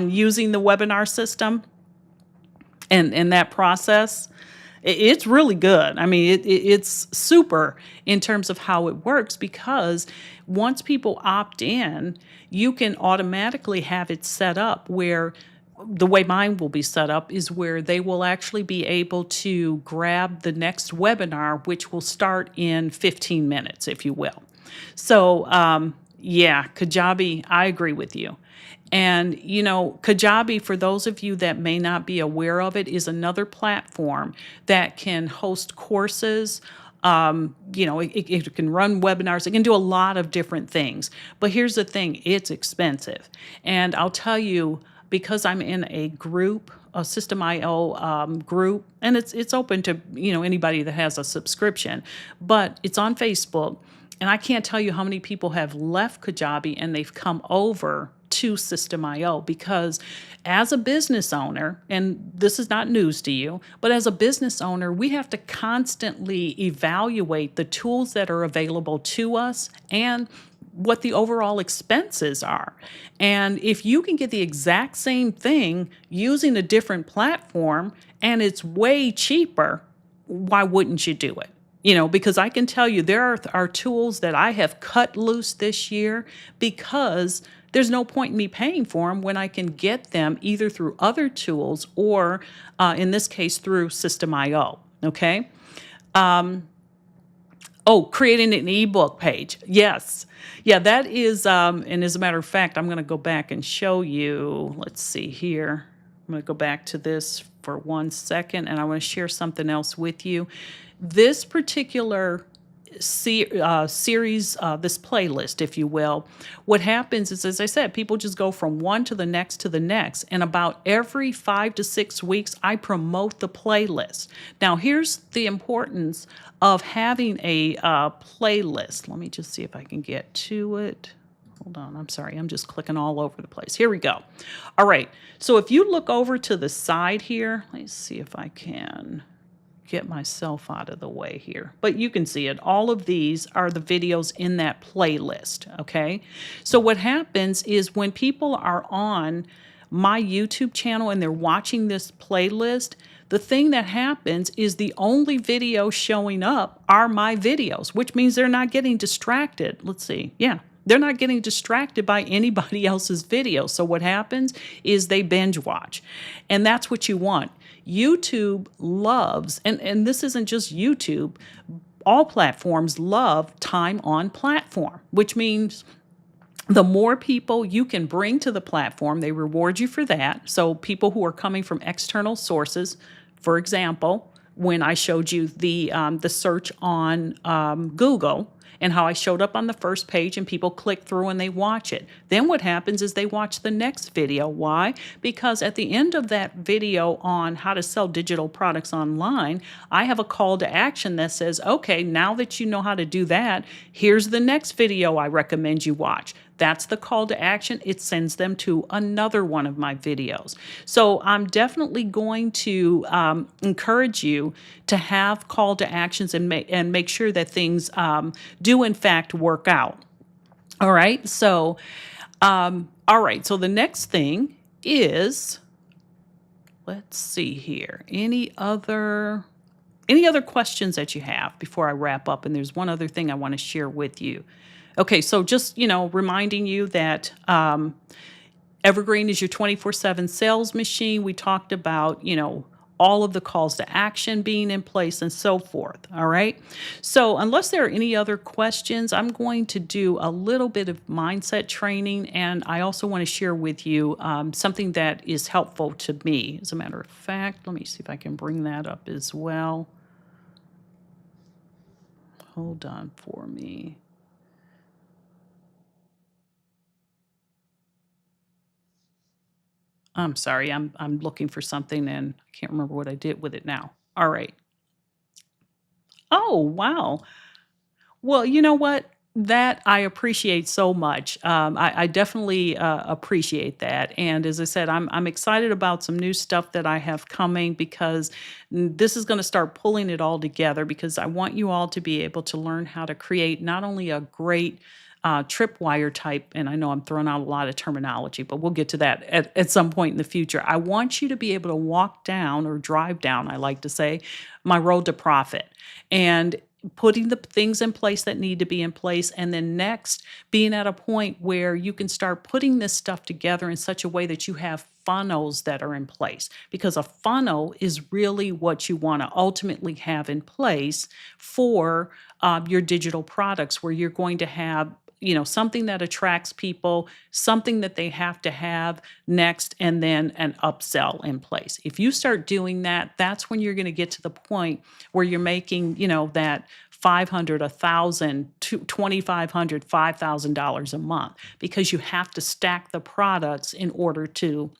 using the webinar system and that process. It's really good. I mean, it's super in terms of how it works because once people opt in, you can automatically have it set up where the way mine will be set up is where they will actually be able to grab the next webinar, which will start in 15 minutes, if you will. So, yeah, Kajabi, I agree with you. And, Kajabi, for those of you that may not be aware of it, is another platform that can host courses. It can run webinars. It can do a lot of different things. But here's the thing, it's expensive. And I'll tell you, because I'm in a group, a System.io group, and it's open to, anybody that has a subscription, but it's on Facebook. And I can't tell you how many people have left Kajabi and they've come over to System.io because as a business owner, and this is not news to you, but as a business owner, we have to constantly evaluate the tools that are available to us and what the overall expenses are. And if you can get the exact same thing using a different platform and it's way cheaper, why wouldn't you do it? Because I can tell you there are tools that I have cut loose this year because there's no point in me paying for them when I can get them either through other tools or, in this case, through System.io. Okay. Creating an ebook page. Yes. Yeah, that is, and as a matter of fact, I'm going to go back and show you. Let's see here. I'm going to go back to this for 1 second, and I want to share something else with you. This particular series, this playlist, if you will, what happens is, as I said, people just go from one to the next to the next. And about every 5 to 6 weeks, I promote the playlist. Now, here's the importance of having a playlist. Let me just see if I can get to it. Hold on. I'm sorry. I'm just clicking all over the place. Here we go. All right. So if you look over to the side here, let's see if I can get myself out of the way here. But you can see it. All of these are the videos in that playlist, okay? So what happens is when people are on my YouTube channel and they're watching this playlist, the thing that happens is the only videos showing up are my videos, which means they're not getting distracted. Let's see. Yeah. They're not getting distracted by anybody else's video. So what happens is they binge watch. And that's what you want. YouTube loves, and this isn't just YouTube, all platforms love time on platform, which means the more people you can bring to the platform, they reward you for that. So people who are coming from external sources, for example, when I showed you the search on Google and how I showed up on the first page and people click through and they watch it. Then what happens is they watch the next video. Why? Because at the end of that video on how to sell digital products online, I have a call to action that says, okay, now that you know how to do that, here's the next video I recommend you watch. That's the call to action. It sends them to another one of my videos. So I'm definitely going to encourage you to have call to actions and make sure that things do in fact work out. All right. So, all right. So the next thing is, let's see here. Any other questions that you have before I wrap up? And there's one other thing I want to share with you. Okay, so just, reminding you that Evergreen is your 24/7 sales machine. We talked about, all of the calls to action being in place and so forth. All right. So, unless there are any other questions, I'm going to do a little bit of mindset training. And I also want to share with you something that is helpful to me. As a matter of fact, let me see if I can bring that up as well. Hold on for me. I'm sorry, I'm looking for something and I can't remember what I did with it now. All right. Oh, wow. Well, you know what? That I appreciate so much. I definitely appreciate that. And as I said, I'm excited about some new stuff that I have coming because this is going to start pulling it all together because I want you all to be able to learn how to create not only a great tripwire type, and I know I'm throwing out a lot of terminology, but we'll get to that at some point in the future. I want you to be able to walk down or drive down, I like to say, my road to profit. And putting the things in place that need to be in place. And then next, being at a point where you can start putting this stuff together in such a way that you have funnels that are in place. Because a funnel is really what you want to ultimately have in place for your digital products, where you're going to have something that attracts people, something that they have to have next, and then an upsell in place. If you start doing that, that's when you're going to get to the point where you're making, that 500, 1,000, 2,500, $5,000 a month, because you have to stack the products in order to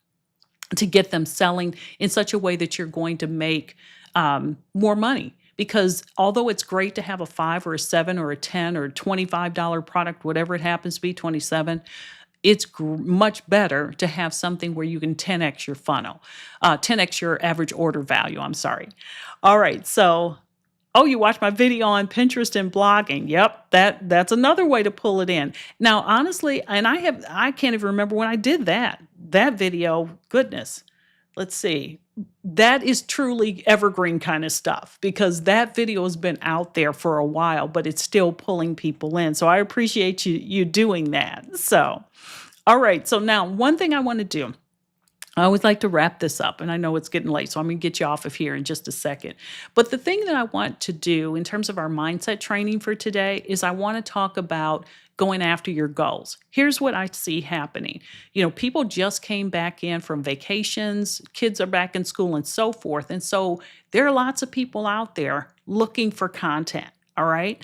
get them selling in such a way that you're going to make more money. Because although it's great to have a 5 or a 7 or a 10 or $25 product, whatever it happens to be, 27, it's much better to have something where you can 10x your funnel, 10x your average order value. I'm sorry. All right. So, oh, you watch my video on Pinterest and blogging. Yep, that's another way to pull it in. Now, honestly, and I can't even remember when I did that video. Goodness. Let's see. That is truly evergreen kind of stuff because that video has been out there for a while, but it's still pulling people in. So I appreciate you doing that. So, all right. So now one thing I want to do. I always like to wrap this up, and I know it's getting late, so I'm going to get you off of here in just a second. But the thing that I want to do in terms of our mindset training for today is I want to talk about going after your goals. Here's what I see happening. People just came back in from vacations, kids are back in school, and so forth. And so there are lots of people out there looking for content. All right.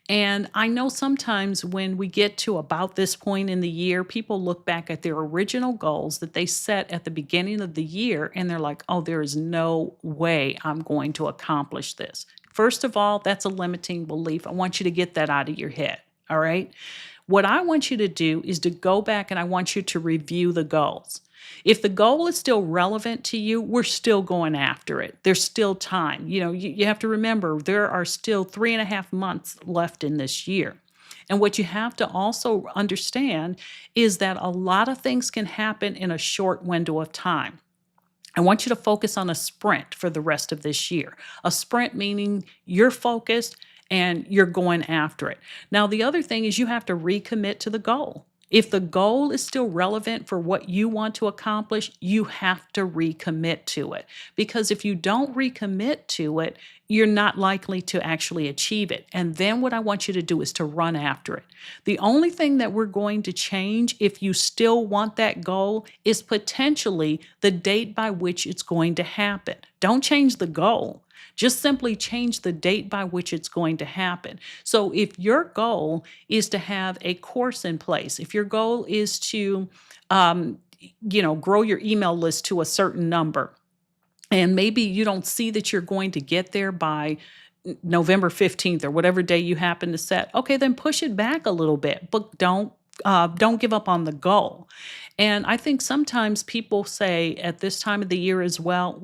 And I know sometimes when we get to about this point in the year, people look back at their original goals that they set at the beginning of the year and they're like, oh, there is no way I'm going to accomplish this. First of all, that's a limiting belief. I want you to get that out of your head. All right. What I want you to do is to go back and I want you to review the goals. If the goal is still relevant to you, we're still going after it. There's still time. You have to remember there are still 3.5 months left in this year. And what you have to also understand is that a lot of things can happen in a short window of time. I want you to focus on a sprint for the rest of this year. A sprint meaning you're focused and you're going after it. Now, the other thing is you have to recommit to the goal. If the goal is still relevant for what you want to accomplish, you have to recommit to it. Because if you don't recommit to it, you're not likely to actually achieve it. And then what I want you to do is to run after it. The only thing that we're going to change if you still want that goal is potentially the date by which it's going to happen. Don't change the goal. Just simply change the date by which it's going to happen. So if your goal is to have a course in place, if your goal is to grow your email list to a certain number, and maybe you don't see that you're going to get there by November 15th or whatever day you happen to set, okay, then push it back a little bit, but don't give up on the goal. And I think sometimes people say at this time of the year as well,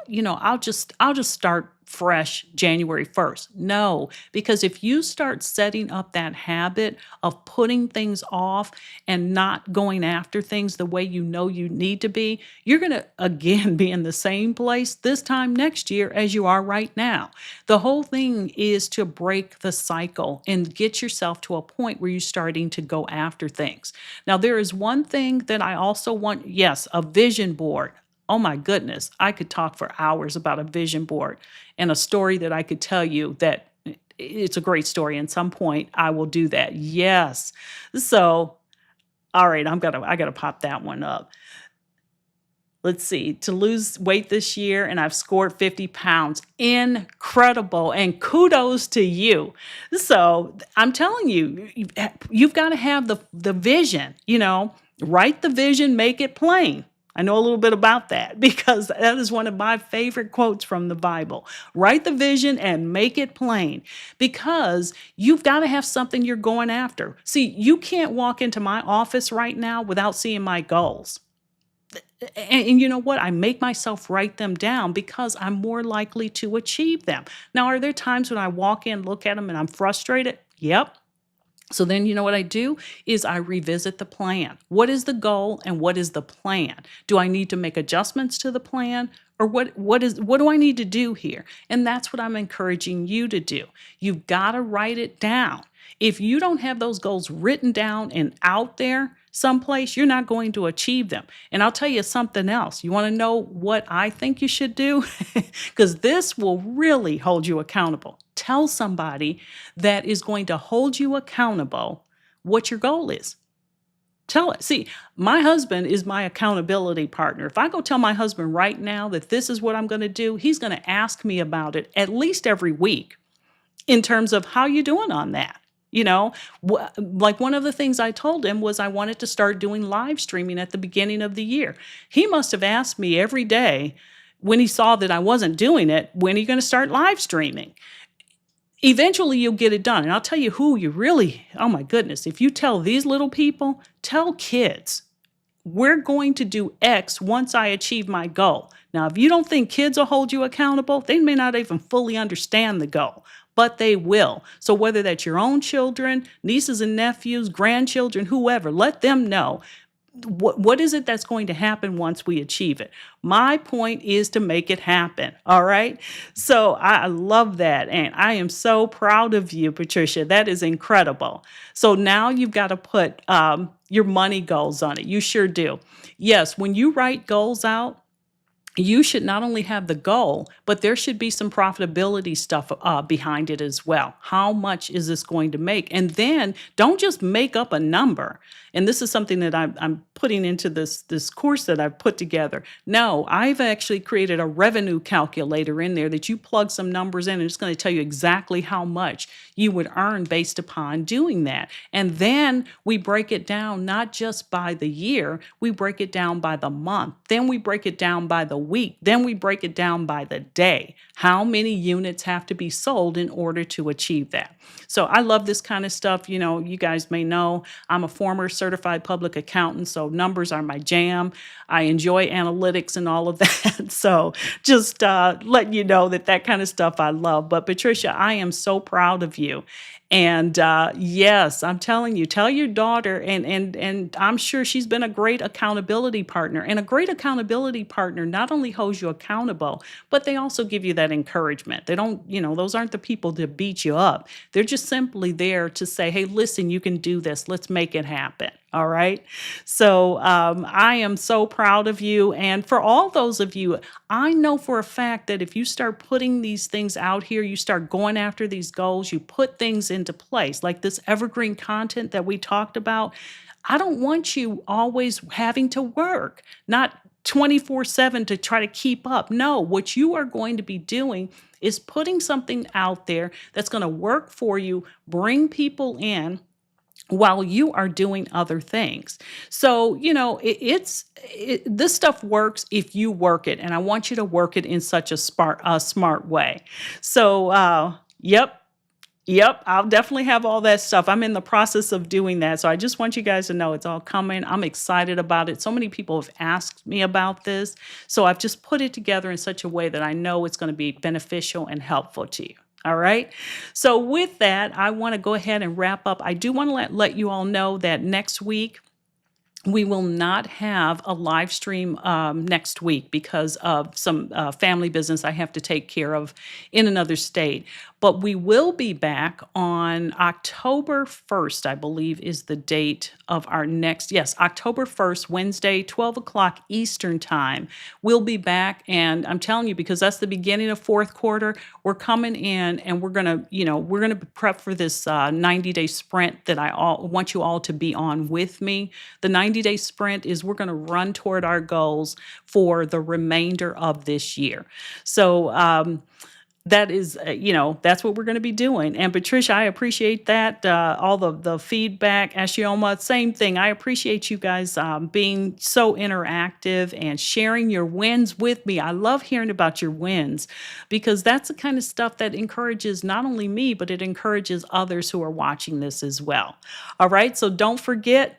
I'll just start fresh January 1st. No, because if you start setting up that habit of putting things off and not going after things the way you know you need to be, you're going to again be in the same place this time next year as you are right now. The whole thing is to break the cycle and get yourself to a point where you're starting to go after things. Now, there is one thing that I also want, yes, a vision board. Oh my goodness, I could talk for hours about a vision board and a story that I could tell you that it's a great story. And some point I will do that. Yes. So, all right, I gotta pop that one up. Let's see, to lose weight this year, and I've scored 50 pounds. Incredible. And kudos to you. So I'm telling you, you've got to have the vision, write the vision, make it plain. I know a little bit about that because that is one of my favorite quotes from the Bible. Write the vision and make it plain because you've got to have something you're going after. See, you can't walk into my office right now without seeing my goals. And you know what? I make myself write them down because I'm more likely to achieve them. Now, are there times when I walk in, look at them, and I'm frustrated? Yep. So then you know what I do is I revisit the plan. What is the goal and what is the plan? Do I need to make adjustments to the plan or what do I need to do here? And that's what I'm encouraging you to do. You've got to write it down. If you don't have those goals written down and out there someplace, you're not going to achieve them. And I'll tell you something else. You want to know what I think you should do? Because this will really hold you accountable. Tell somebody that is going to hold you accountable what your goal is. Tell it. See, my husband is my accountability partner. If I go tell my husband right now that this is what I'm going to do, he's going to ask me about it at least every week in terms of how you doing on that. Like one of the things I told him was I wanted to start doing live streaming at the beginning of the year. He must have asked me every day when he saw that I wasn't doing it, when are you going to start live streaming? Eventually you'll get it done. And I'll tell you who you really, oh my goodness, if you tell these little people, tell kids, we're going to do X once I achieve my goal. Now, if you don't think kids will hold you accountable, they may not even fully understand the goal, but they will. So whether that's your own children, nieces and nephews, grandchildren, whoever, let them know what is it that's going to happen once we achieve it. My point is to make it happen. All right. So I love that. And I am so proud of you, Patricia. That is incredible. So now you've got to put your money goals on it. You sure do. Yes. When you write goals out, you should not only have the goal, but there should be some profitability stuff behind it as well. How much is this going to make? And then don't just make up a number. And this is something that I'm putting into this course that I've put together. No, I've actually created a revenue calculator in there that you plug some numbers in and it's going to tell you exactly how much you would earn based upon doing that. And then we break it down not just by the year, we break it down by the month. Then we break it down by the week. Then we break it down by the day. How many units have to be sold in order to achieve that? So I love this kind of stuff. You guys may know I'm a former certified public accountant, so numbers are my jam. I enjoy analytics and all of that. So just letting you know that kind of stuff I love. But Patricia, I am so proud of you. And yes, I'm telling you, tell your daughter, and I'm sure she's been a great accountability partner. And a great accountability partner not only holds you accountable, but they also give you that encouragement. They don't, those aren't the people that beat you up. They're just simply there to say, hey, listen, you can do this. Let's make it happen. All right. So I am so proud of you. And for all those of you, I know for a fact that if you start putting these things out here, you start going after these goals, you put things into place, like this evergreen content that we talked about. I don't want you always having to work, not 24/7 to try to keep up. No, what you are going to be doing is putting something out there that's going to work for you, bring people in while you are doing other things. So, this stuff works if you work it, and I want you to work it in such a smart way. So, yep, yep, I'll definitely have all that stuff. I'm in the process of doing that. So I just want you guys to know it's all coming. I'm excited about it. So many people have asked me about this. So I've just put it together in such a way that I know it's going to be beneficial and helpful to you. All right. So with that, I want to go ahead and wrap up. I do want to let you all know that next week, we will not have a live stream next week because of some family business I have to take care of in another state. But we will be back on October 1st, I believe is the date of our next, yes, October 1st, Wednesday, 12 o'clock Eastern time. We'll be back. And I'm telling you, because that's the beginning of fourth quarter, we're coming in and we're going to prep for this 90-day sprint that want you all to be on with me. The 90-day sprint is we're going to run toward our goals for the remainder of this year. So, that is, that's what we're going to be doing. And Patricia, I appreciate that. All the feedback. Ashioma, same thing. I appreciate you guys being so interactive and sharing your wins with me. I love hearing about your wins because that's the kind of stuff that encourages not only me, but it encourages others who are watching this as well. All right. So don't forget.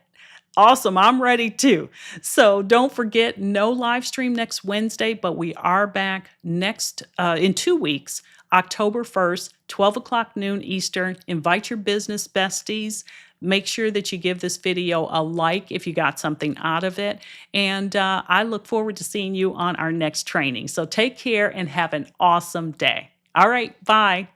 Awesome. I'm ready too. So don't forget, no live stream next Wednesday, but we are back next in 2 weeks, October 1st, 12 o'clock noon Eastern. Invite your business besties. Make sure that you give this video a like if you got something out of it. And I look forward to seeing you on our next training. So take care and have an awesome day. All right. Bye.